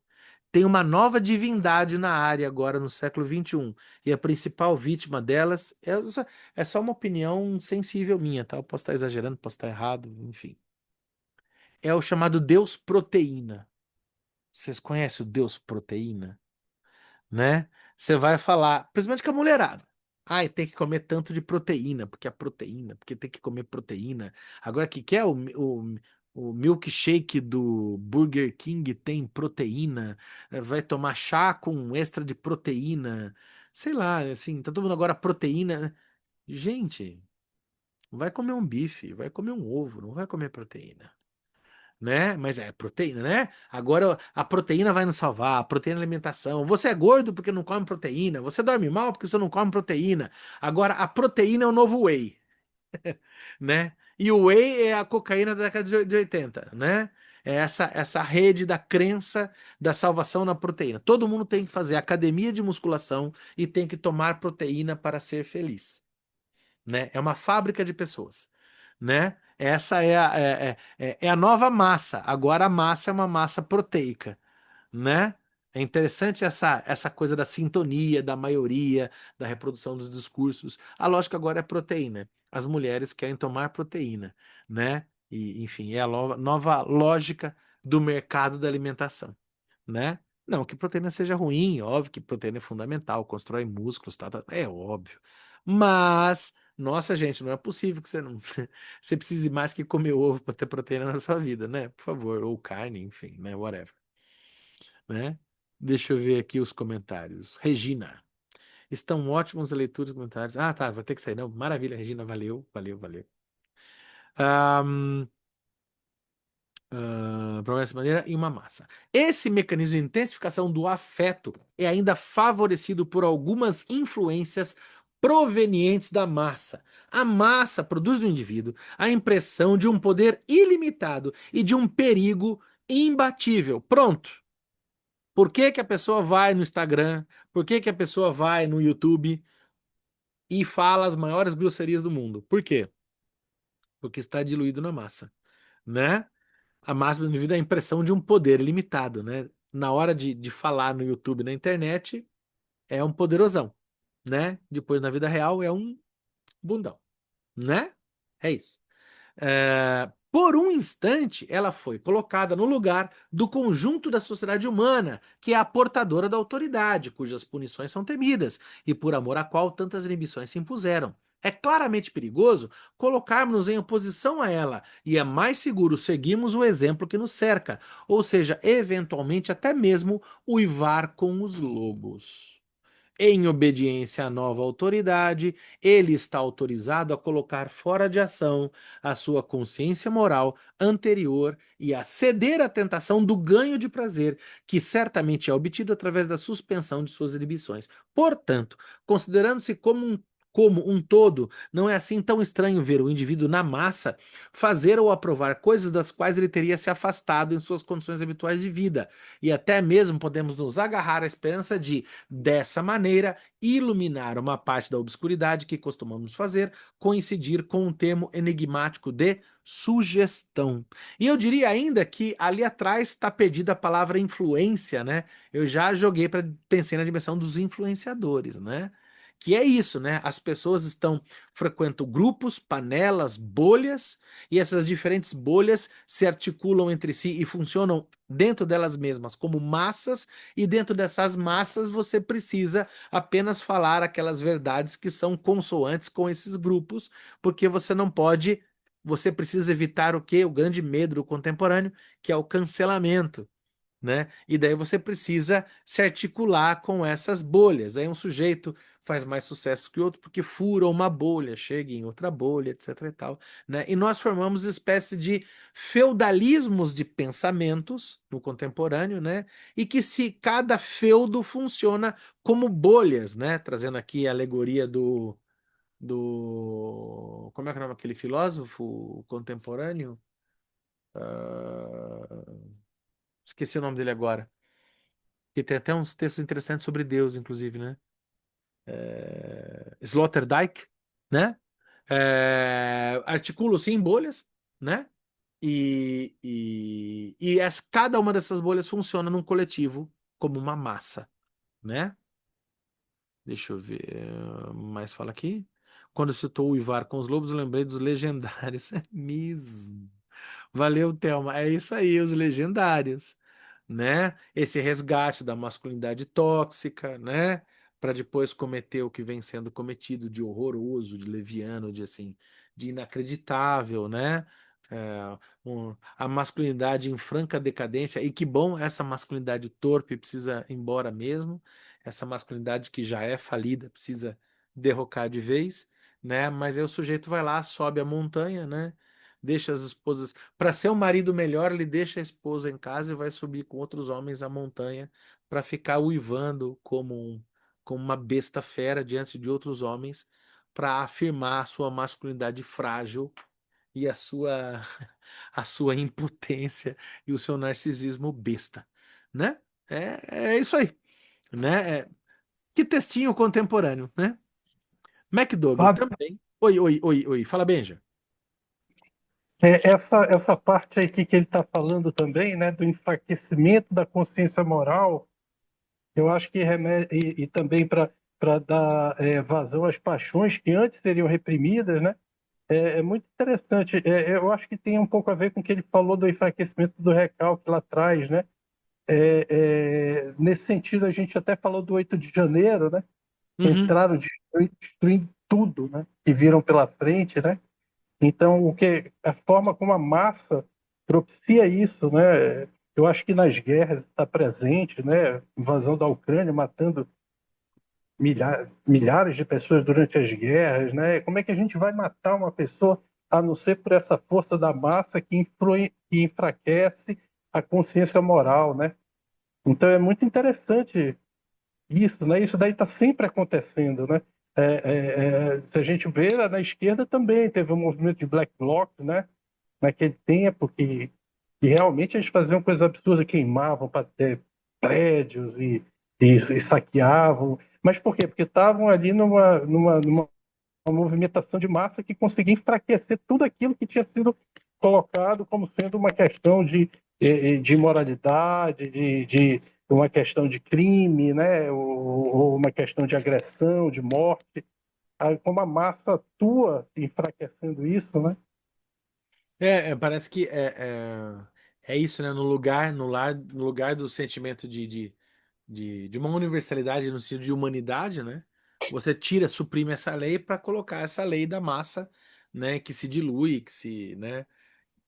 Tem uma nova divindade na área agora no século XXI. E a principal vítima delas é só uma opinião sensível minha, tá? Eu posso estar exagerando, posso estar errado, enfim. É o chamado Deus Proteína. Vocês conhecem o Deus Proteína? Né? Você vai falar, principalmente com a mulherada. Ai, tem que comer tanto de proteína, porque é proteína, porque tem que comer proteína. Agora, que quer o milkshake do Burger King tem proteína, vai tomar chá com extra de proteína, sei lá, assim, tá todo mundo agora proteína. Gente, vai comer um bife, vai comer um ovo, não vai comer proteína, né? Mas é proteína, né? Agora a proteína vai nos salvar, a proteína é alimentação. Você é gordo porque não come proteína, você dorme mal porque você não come proteína. Agora a proteína é o novo whey, né? E o whey é a cocaína da década de 80, né? É essa rede da crença da salvação na proteína. Todo mundo tem que fazer academia de musculação e tem que tomar proteína para ser feliz, né? É uma fábrica de pessoas, né? Essa é a nova massa. Agora a massa é uma massa proteica, né? É interessante essa coisa da sintonia, da maioria, da reprodução dos discursos. A lógica agora é proteína. As mulheres querem tomar proteína, né? E, enfim, é a nova lógica do mercado da alimentação, né? Não que proteína seja ruim, óbvio que proteína é fundamental, constrói músculos, é óbvio. Mas, nossa, gente, não é possível que você não você precise mais que comer ovo para ter proteína na sua vida, né? Por favor, ou carne, enfim, né? Whatever, né? Deixa eu ver aqui os comentários. Regina, estão ótimos a leitura dos comentários. Ah, tá, vou ter que sair. Não, maravilha, Regina, valeu, valeu, valeu. Promessa maneira e uma massa. Esse mecanismo de intensificação do afeto é ainda favorecido por algumas influências provenientes da massa. A massa produz no indivíduo a impressão de um poder ilimitado e de um perigo imbatível. Pronto. Por que que a pessoa vai no Instagram? Por que que a pessoa vai no YouTube e fala as maiores grosserias do mundo? Por quê? Porque está diluído na massa, né? A massa do indivíduo é a impressão de um poder ilimitado, né? Na hora de falar no YouTube, na internet, é um poderosão, né? Depois, na vida real, é um bundão, né? É isso. Por um instante, ela foi colocada no lugar do conjunto da sociedade humana, que é a portadora da autoridade, cujas punições são temidas, e por amor à qual tantas inibições se impuseram. É claramente perigoso colocarmos-nos em oposição a ela, e é mais seguro seguirmos o exemplo que nos cerca, ou seja, eventualmente até mesmo uivar com os lobos. Em obediência à nova autoridade, ele está autorizado a colocar fora de ação a sua consciência moral anterior e a ceder à tentação do ganho de prazer, que certamente é obtido através da suspensão de suas inibições. Portanto, considerando-se como um todo, não é assim tão estranho ver o indivíduo na massa fazer ou aprovar coisas das quais ele teria se afastado em suas condições habituais de vida. E até mesmo podemos nos agarrar à esperança de dessa maneira, iluminar uma parte da obscuridade que costumamos fazer coincidir com um termo enigmático de sugestão. E eu diria ainda que ali atrás está perdida a palavra influência, né? Eu já joguei para pensei na dimensão dos influenciadores, né? Que é isso, né? As pessoas frequentam grupos, panelas, bolhas, e essas diferentes bolhas se articulam entre si e funcionam dentro delas mesmas como massas, e dentro dessas massas você precisa apenas falar aquelas verdades que são consoantes com esses grupos, porque você precisa evitar o quê? O grande medo do contemporâneo, que é o cancelamento, né? E daí você precisa se articular com essas bolhas. Aí um sujeito faz mais sucesso que o outro porque fura uma bolha, chega em outra bolha, etc e tal, né? E nós formamos espécie de feudalismos de pensamentos no contemporâneo, né? E que se cada feudo funciona como bolhas, né? Trazendo aqui a alegoria do como é que é o nome daquele filósofo contemporâneo? Ah, esqueci o nome dele agora. Que tem até uns textos interessantes sobre Deus, inclusive, né? Sloterdijk, né? Articulam-se em bolhas, né? Cada uma dessas bolhas funciona num coletivo como uma massa, né? Deixa eu ver. Mais fala aqui. Quando citou o Ivar com os lobos, eu lembrei dos legendários. É mesmo. Valeu, Thelma. É isso aí, os legendários, né? Esse resgate da masculinidade tóxica, né? Para depois cometer o que vem sendo cometido de horroroso, de leviano, de assim, de inacreditável, né? A masculinidade em franca decadência, e que bom, essa masculinidade torpe precisa ir embora mesmo, essa masculinidade que já é falida precisa derrocar de vez, né? Mas aí o sujeito vai lá, sobe a montanha, né? Deixa as esposas. Para ser um marido melhor, ele deixa a esposa em casa e vai subir com outros homens a montanha para ficar uivando como uma besta fera diante de outros homens, para afirmar a sua masculinidade frágil e a sua impotência e o seu narcisismo besta, né? É isso aí, né? Que textinho contemporâneo, né? McDougall Fábio, também. Oi, oi, oi, oi. Fala, Benja. essa parte aí que ele está falando também, né, do enfraquecimento da consciência moral, Eu acho que remete, e também para dar vazão às paixões que antes seriam reprimidas, né? É muito interessante. Eu acho que tem um pouco a ver com o que ele falou do enfraquecimento do recalque lá atrás, né? Nesse sentido, a gente até falou do 8 de janeiro, né? Uhum. Entraram destruindo tudo, né? Que viram pela frente, né? Então, a forma como a massa propicia isso, né? Eu acho que nas guerras está presente, né? Invasão da Ucrânia, matando milhares de pessoas durante as guerras, né? Como é que a gente vai matar uma pessoa a não ser por essa força da massa que enfraquece a consciência moral, né? Então é muito interessante isso, né? Isso daí está sempre acontecendo, né? Se a gente vê na esquerda também teve um movimento de black blocs, né? Naquele tempo que realmente eles faziam coisas absurdas, queimavam para ter prédios e saqueavam. Mas por quê? Porque estavam ali numa movimentação de massa que conseguia enfraquecer tudo aquilo que tinha sido colocado como sendo uma questão de moralidade, de uma questão de crime, né? Ou uma questão de agressão, de morte. Aí, como a massa atua enfraquecendo isso, né? Parece que é isso, né? No lugar do sentimento de uma universalidade no sentido de humanidade, né? Você tira, suprime essa lei para colocar essa lei da massa, né? Que se dilui, né?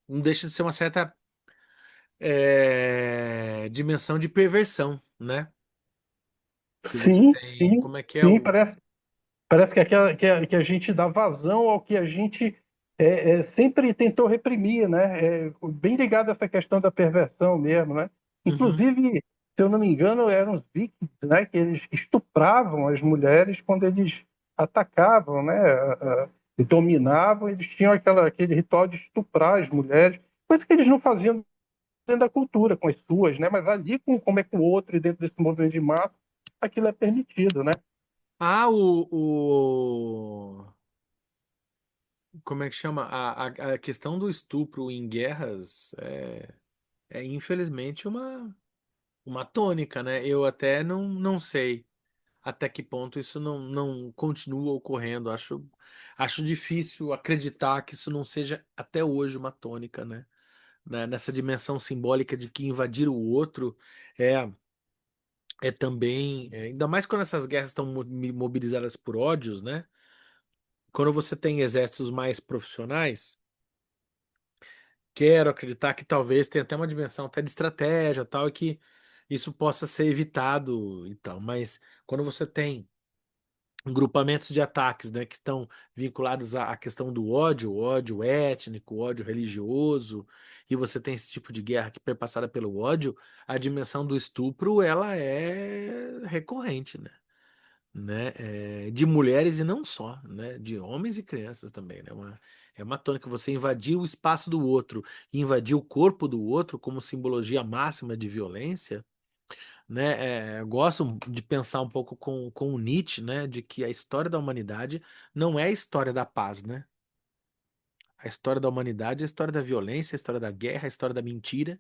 Não deixa de ser uma certa dimensão de perversão, né? Que você Sim, tem, sim, como é que é sim, o... parece que a gente dá vazão ao que a gente sempre tentou reprimir, né? Bem ligado a essa questão da perversão mesmo, né? Uhum. Inclusive, se eu não me engano, eram os vikings, né? Que eles estupravam as mulheres quando eles atacavam, né? E dominavam, eles tinham aquele ritual de estuprar as mulheres, coisa que eles não faziam dentro da cultura, com as suas, né? Mas ali, como é com o outro, e dentro desse movimento de massa, aquilo é permitido, né? Ah, como é que chama? A questão do estupro em guerras é infelizmente uma tônica, né? Eu até não sei até que ponto isso não continua ocorrendo. Acho difícil acreditar que isso não seja até hoje uma tônica, né? Nessa dimensão simbólica de que invadir o outro é, é também, ainda mais quando essas guerras estão mobilizadas por ódios, né? Quando você tem exércitos mais profissionais, quero acreditar que talvez tenha até uma dimensão até de estratégia, tal, e que isso possa ser evitado e tal. Mas quando você tem grupamentos de ataques, né, que estão vinculados à questão do ódio, ódio étnico, ódio religioso, e você tem esse tipo de guerra que é perpassada pelo ódio, a dimensão do estupro, ela é recorrente, né, de mulheres e não só, né, de homens e crianças também, né, é uma tônica, você invadir o espaço do outro, invadir o corpo do outro como simbologia máxima de violência, né? Eu gosto de pensar um pouco com o Nietzsche, né? De que a história da humanidade não é a história da paz, né? A história da humanidade é a história da violência, a história da guerra, a história da mentira,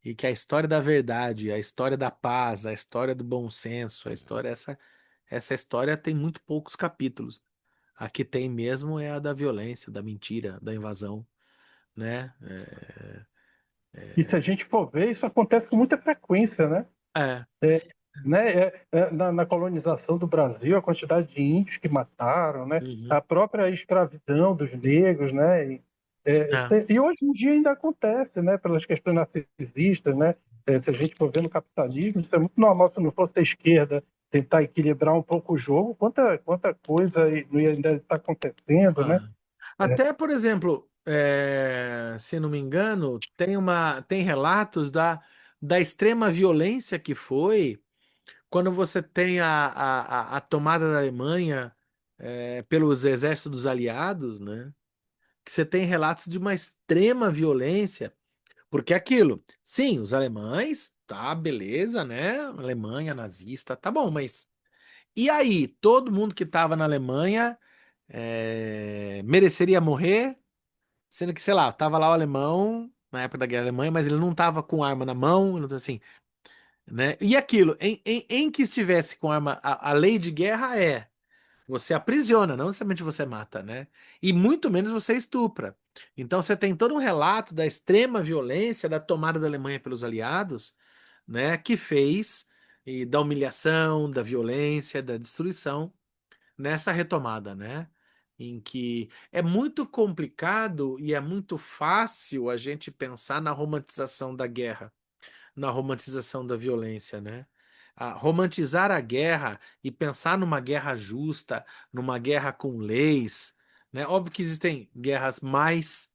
e que a história da verdade, a história da paz, a história do bom senso, essa história tem muito poucos capítulos. A que tem mesmo é a da violência, da mentira, da invasão, né? E se a gente for ver, isso acontece com muita frequência, né? É, Na colonização do Brasil, a quantidade de índios que mataram, né? uhum, A própria escravidão dos negros, né? é, E hoje em dia ainda acontece, né? Pelas questões narcisistas, né? Se a gente for ver no capitalismo, isso é muito normal se não fosse a esquerda tentar equilibrar um pouco o jogo, quanta coisa não ia ainda está acontecendo, né? é. Até, por exemplo, se não me engano, tem relatos da extrema violência que foi quando você tem a tomada da Alemanha pelos exércitos dos aliados, né? Que você tem relatos de uma extrema violência, porque é aquilo, sim, os alemães, tá, beleza, né? Alemanha nazista, tá bom, mas e aí, todo mundo que estava na Alemanha mereceria morrer? Sendo que, sei lá, tava lá o alemão, na época da Guerra Alemã, mas ele não tava com arma na mão, assim. né? E aquilo, em que estivesse com arma, a lei de guerra é você aprisiona, não necessariamente você mata, né? E muito menos você estupra. Então você tem todo um relato da extrema violência da tomada da Alemanha pelos aliados, né? Que fez e da humilhação, da violência, da destruição nessa retomada, né? Em que é muito complicado e é muito fácil a gente pensar na romantização da guerra, na romantização da violência, né? Romantizar a guerra e pensar numa guerra justa, numa guerra com leis, né? Óbvio que existem guerras mais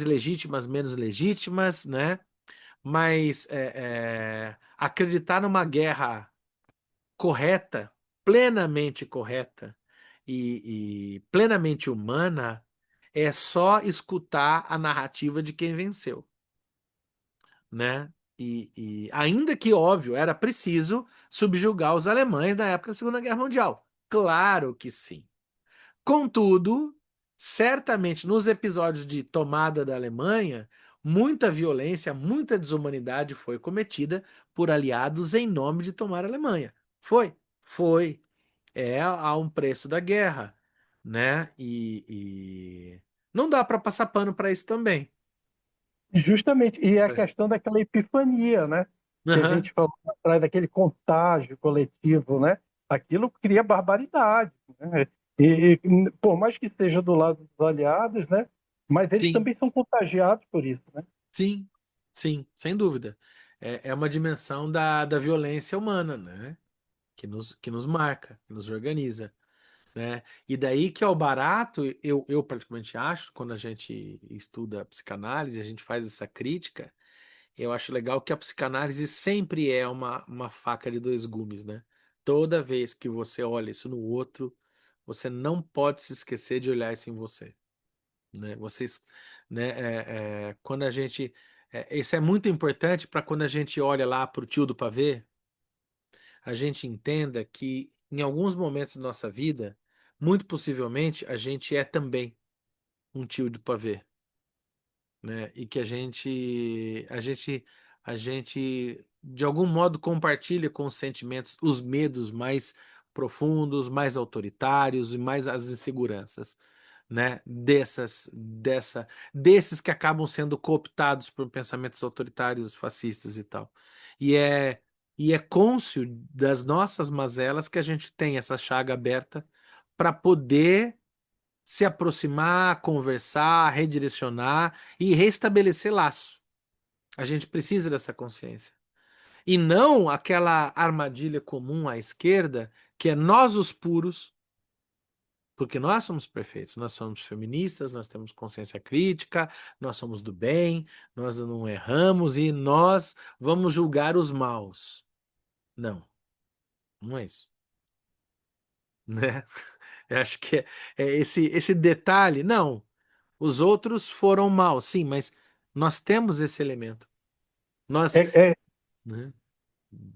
legítimas, menos legítimas, né? Mas acreditar numa guerra correta, plenamente correta e plenamente humana é só escutar a narrativa de quem venceu, né? E ainda que, óbvio, era preciso subjugar os alemães na época da Segunda Guerra Mundial. Claro que sim. Contudo, certamente nos episódios de tomada da Alemanha, muita violência, muita desumanidade foi cometida por aliados em nome de tomar a Alemanha. Foi. É a um preço da guerra, né? E não dá para passar pano para isso também. Justamente, e é a É. questão daquela epifania, né? Que a Aham, gente falou atrás, daquele contágio coletivo, né? Aquilo cria barbaridade, né? Por mais que seja do lado dos aliados, né? Mas eles sim. também são contagiados por isso, né? Sim, sim, sem dúvida. É uma dimensão da violência humana, né? Que nos marca, que nos organiza, né? E daí que é o barato, eu praticamente acho, quando a gente estuda a psicanálise, a gente faz essa crítica, eu acho legal que a psicanálise sempre é uma faca de dois gumes, né? Toda vez que você olha isso no outro, você não pode se esquecer de olhar isso em você, né? Vocês, né? Quando a gente, isso é muito importante para quando a gente olha lá para o tio do pavê, a gente entenda que em alguns momentos da nossa vida, muito possivelmente a gente é também um tio do pavê, né? E que a gente de algum modo compartilha com os sentimentos, os medos mais profundos, mais autoritários e mais as inseguranças, né? Desses que acabam sendo cooptados por pensamentos autoritários, fascistas e tal. E é e é cônscio das nossas mazelas que a gente tem essa chaga aberta para poder se aproximar, conversar, redirecionar e restabelecer laço. A gente precisa dessa consciência. E não aquela armadilha comum à esquerda, que é nós os puros, porque nós somos perfeitos, nós somos feministas, nós temos consciência crítica, nós somos do bem, nós não erramos e nós vamos julgar os maus. Não, não é isso, né? Eu acho que é esse detalhe. Não, os outros foram maus, sim, mas nós temos esse elemento. Nós, É, é, né?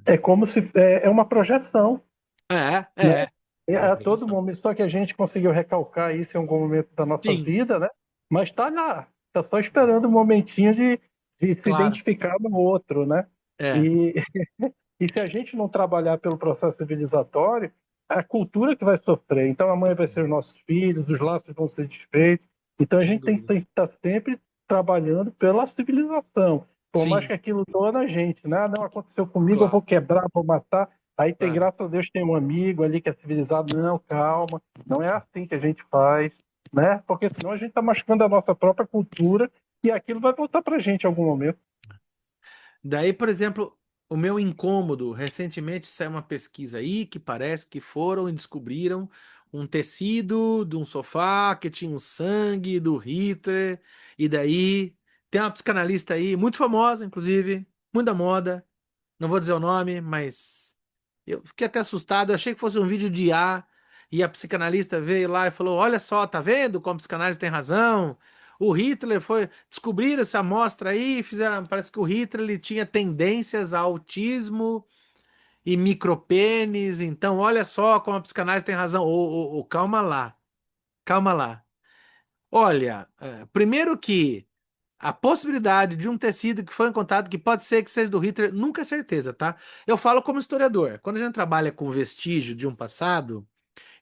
é como se é uma projeção, É, né? é, É é uma a todo projeção. momento, só que a gente conseguiu recalcar isso em algum momento da nossa Sim, vida, né? Mas está lá, está só esperando o momentinho de se claro. identificar no outro, né? É, E, e se a gente não trabalhar pelo processo civilizatório, a cultura que vai sofrer. Então, amanhã vai ser os nossos filhos, os laços vão ser desfeitos. Então, a sem gente tem dúvida. que estar sempre trabalhando pela civilização. Por mais Sim, que aquilo doa na gente, né? Ah, não aconteceu comigo, eu vou claro, quebrar, vou matar. Aí tem, claro. graças a Deus, tem um amigo ali que é civilizado. Não, calma, não é assim que a gente faz, né? Porque senão a gente está machucando a nossa própria cultura e aquilo vai voltar para a gente em algum momento. Daí, por exemplo, o meu incômodo, recentemente saiu uma pesquisa aí que parece que foram e descobriram um tecido de um sofá que tinha um sangue do Hitler, e daí tem uma psicanalista aí, muito famosa, inclusive, muito da moda, não vou dizer o nome, mas eu fiquei até assustado, eu achei que fosse um vídeo de IA, e a psicanalista veio lá e falou: Olha só, tá vendo como a psicanálise tem razão? O Hitler foi. Descobriram essa amostra aí, fizeram. Parece que o Hitler ele tinha tendências a autismo e micropênis, então olha só como a psicanálise tem razão. Ô, calma lá, calma lá. Olha, primeiro que A possibilidade de um tecido que foi encontrado que pode ser que seja do Hitler, nunca é certeza, tá? Eu falo como historiador. Quando a gente trabalha com vestígio de um passado,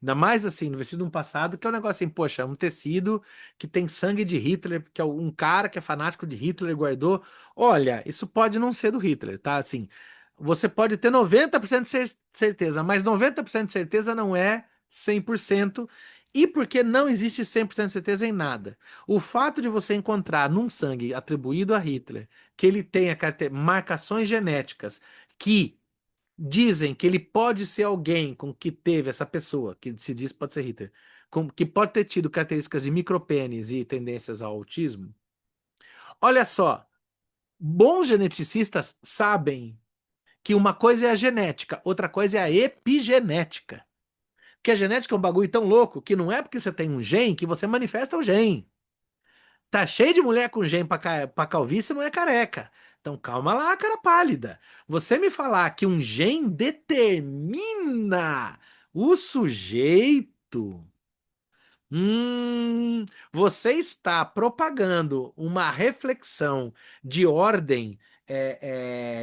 ainda mais assim, no vestido de um passado, que é um negócio assim, poxa, um tecido que tem sangue de Hitler, que é um cara que é fanático de Hitler guardou. Olha, isso pode não ser do Hitler, tá? Assim, você pode ter 90% de certeza, mas 90% de certeza não é 100%. E porque não existe 100% de certeza em nada. O fato de você encontrar num sangue atribuído a Hitler que ele tenha marcações genéticas que dizem que ele pode ser alguém com que teve essa pessoa, que se diz pode ser Hitler, que pode ter tido características de micropênis e tendências ao autismo. Olha só, bons geneticistas sabem que uma coisa é a genética, outra coisa é a epigenética. Porque a genética é um bagulho tão louco que não é porque você tem um gene que você manifesta o gene. Tá cheio de mulher com gene pra calvície, não é careca. Então calma lá, cara pálida. Você me falar que um gene determina o sujeito. Você está propagando uma reflexão de ordem,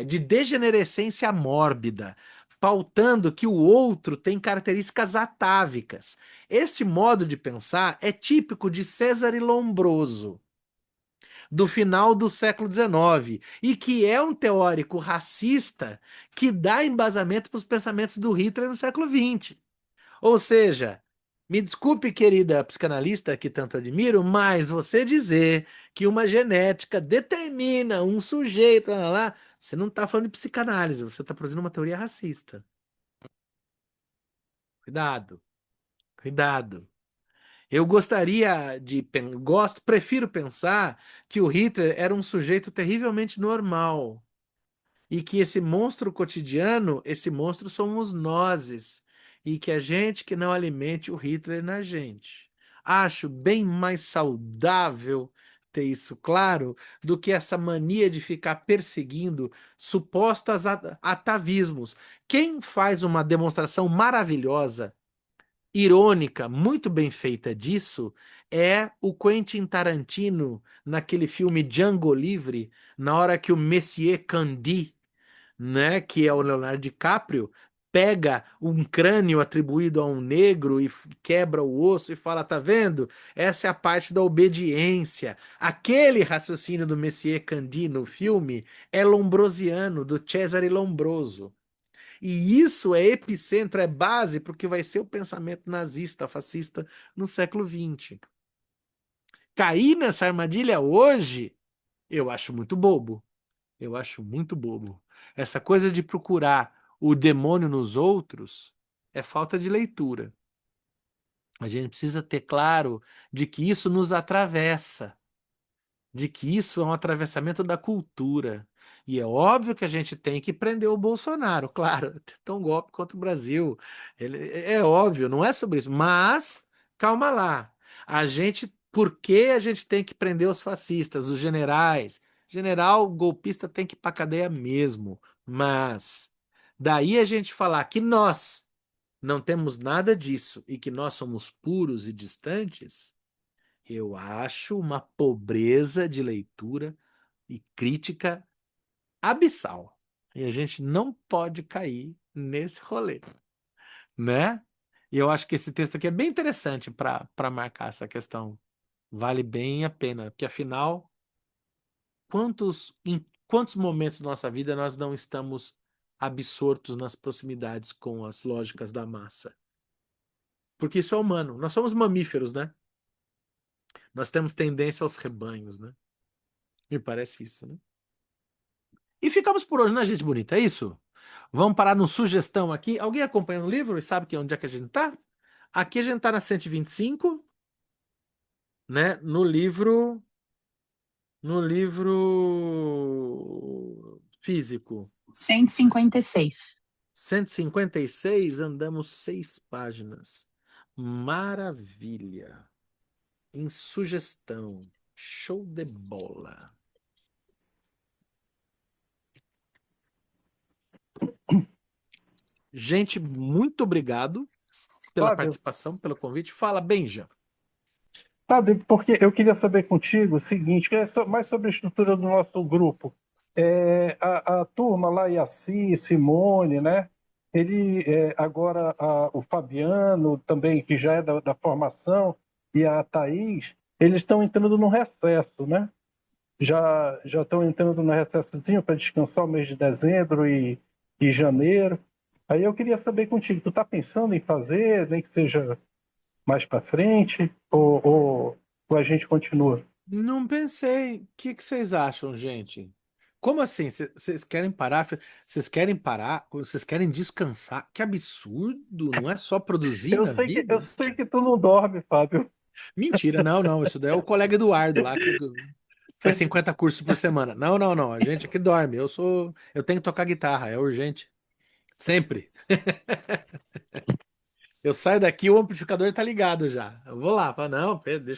de degenerescência mórbida, pautando que o outro tem características atávicas. Esse modo de pensar é típico de Cesare Lombroso do final do século XIX, e que é um teórico racista que dá embasamento para os pensamentos do Hitler no século XX. Ou seja, me desculpe, querida psicanalista que tanto admiro, mas você dizer que uma genética determina um sujeito, lá, você não está falando de psicanálise, você está produzindo uma teoria racista. Cuidado, cuidado. Eu gostaria prefiro pensar que o Hitler era um sujeito terrivelmente normal e que esse monstro cotidiano, esse monstro somos nozes e que a gente que não alimente o Hitler na gente. Acho bem mais saudável ter isso claro do que essa mania de ficar perseguindo supostas atavismos. Quem faz uma demonstração maravilhosa irônica, muito bem feita disso, é o Quentin Tarantino naquele filme Django Livre, na hora que o Monsieur Candy, né, que é o Leonardo DiCaprio, pega um crânio atribuído a um negro e quebra o osso e fala, tá vendo? Essa é a parte da obediência. Aquele raciocínio do Monsieur Candy no filme é lombrosiano, do Cesare Lombroso. E isso é epicentro, é base para o que vai ser o pensamento nazista, fascista no século XX. Cair nessa armadilha hoje, eu acho muito bobo. Eu acho muito bobo. Essa coisa de procurar o demônio nos outros é falta de leitura. A gente precisa ter claro de que isso nos atravessa, de que isso é um atravessamento da cultura. E é óbvio que a gente tem que prender o Bolsonaro, claro, tentou um golpe contra o Brasil. É óbvio, não é sobre isso. Mas, calma lá. Por que a gente tem que prender os fascistas, os generais? General golpista tem que ir pra cadeia mesmo. Mas, daí a gente falar que nós não temos nada disso e que nós somos puros e distantes. Eu acho uma pobreza de leitura e crítica abissal. E a gente não pode cair nesse rolê, né? E eu acho que esse texto aqui é bem interessante para marcar essa questão. Vale bem a pena, porque afinal, em quantos momentos da nossa vida nós não estamos absortos nas proximidades com as lógicas da massa? Porque isso é humano. Nós somos mamíferos, né? Nós temos tendência aos rebanhos, né? Me parece isso, né? E ficamos por hoje, né, gente bonita? É isso? Vamos parar no sugestão aqui. Alguém acompanhando o livro e sabe onde é que a gente tá? Aqui a gente tá na 125, né? No livro físico. 156. 156, andamos 6 páginas. Maravilha. Em sugestão. Show de bola. Gente, muito obrigado pela Flávio, participação, pelo convite. Fala, Benja. Sabe, porque eu queria saber contigo o seguinte, que é mais sobre a estrutura do nosso grupo. A turma lá, Yaci, Simone, né? Agora o Fabiano também, que já é da formação, e a Thaís, eles estão entrando no recesso, né? Já estão entrando no recessozinho para descansar o mês de dezembro e janeiro. Aí eu queria saber contigo, tu está pensando em fazer, nem que seja mais para frente, ou a gente continua? Não pensei. O que que vocês acham, gente? Como assim? Vocês querem parar? Vocês querem parar? Vocês querem descansar? Que absurdo! Não é só produzir Eu na sei eu vida? sei que tu não dorme, Fábio. Mentira, não, não. Isso daí é o colega Eduardo lá que faz 50 cursos por semana. Não, não, não. A gente aqui dorme. Eu tenho que tocar guitarra, é urgente. Sempre. Eu saio daqui, o amplificador tá ligado já. Eu vou lá, falo, não, Pedro,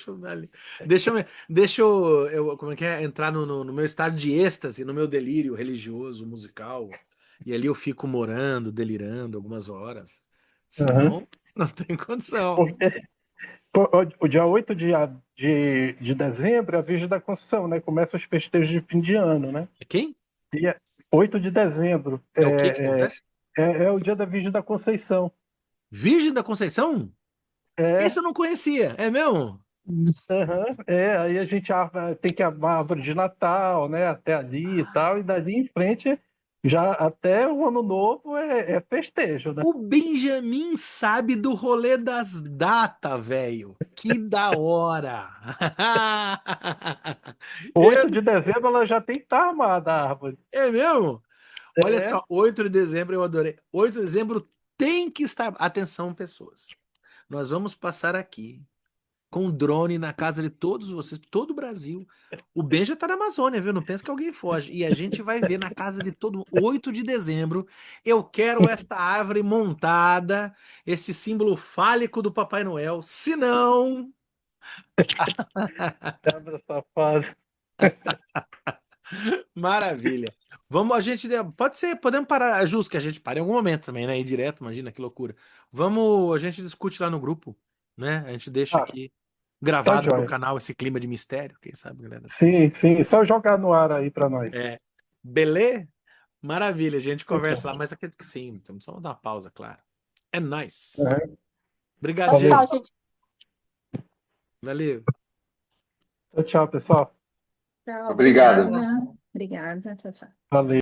como é que é? Entrar no meu estado de êxtase, no meu delírio religioso, musical. E ali eu fico morando, delirando algumas horas. Aham. Senão, não tem condição. Porque o dia 8 de dezembro é a Virgem da Conceição, né? Começa os festejos de fim de ano, né? É quem? Dia 8 de dezembro É o que que acontece? é o dia da Virgem da Conceição. Virgem da Conceição? É, Esse eu não conhecia, é mesmo? aham, aí a gente tem que armar a árvore de Natal, né? Até ali e tal, e dali em frente, já até o ano novo é festejo, né? O Benjamin sabe do rolê das datas, velho. Que da hora! Eu- 8 de dezembro ela já tem que estar armada a árvore. É mesmo? Olha É, só, 8 de dezembro eu adorei. 8 de dezembro tem que estar. Atenção, pessoas. Nós vamos passar aqui com drone na casa de todos vocês, todo o Brasil. O Ben já tá na Amazônia, viu? Não pensa que alguém foge. E a gente vai ver na casa de todo mundo. 8 de dezembro. Eu quero esta árvore montada, esse símbolo fálico do Papai Noel. Se não. cabra safado. Maravilha. Vamos, a gente pode ser, podemos parar, é justo que a gente pare em algum momento também, né? Ir direto, imagina que loucura. Vamos, a gente discute lá no grupo, né? A gente deixa Ah, aqui tá gravado pro joia. canal esse clima de mistério, quem sabe, galera. Sim, sim. Só jogar no ar aí pra nós. É, beleza? Maravilha, a gente conversa lá, Então, mas acredito que sim. Então, só dar uma pausa, claro. É nóis. aham. Obrigado, Tchau, Valeu. tchau, gente. gente. Valeu. Tchau, tchau, pessoal. Tchau, Obrigado. obrigada. Obrigada, tchau, tchau. Valeu.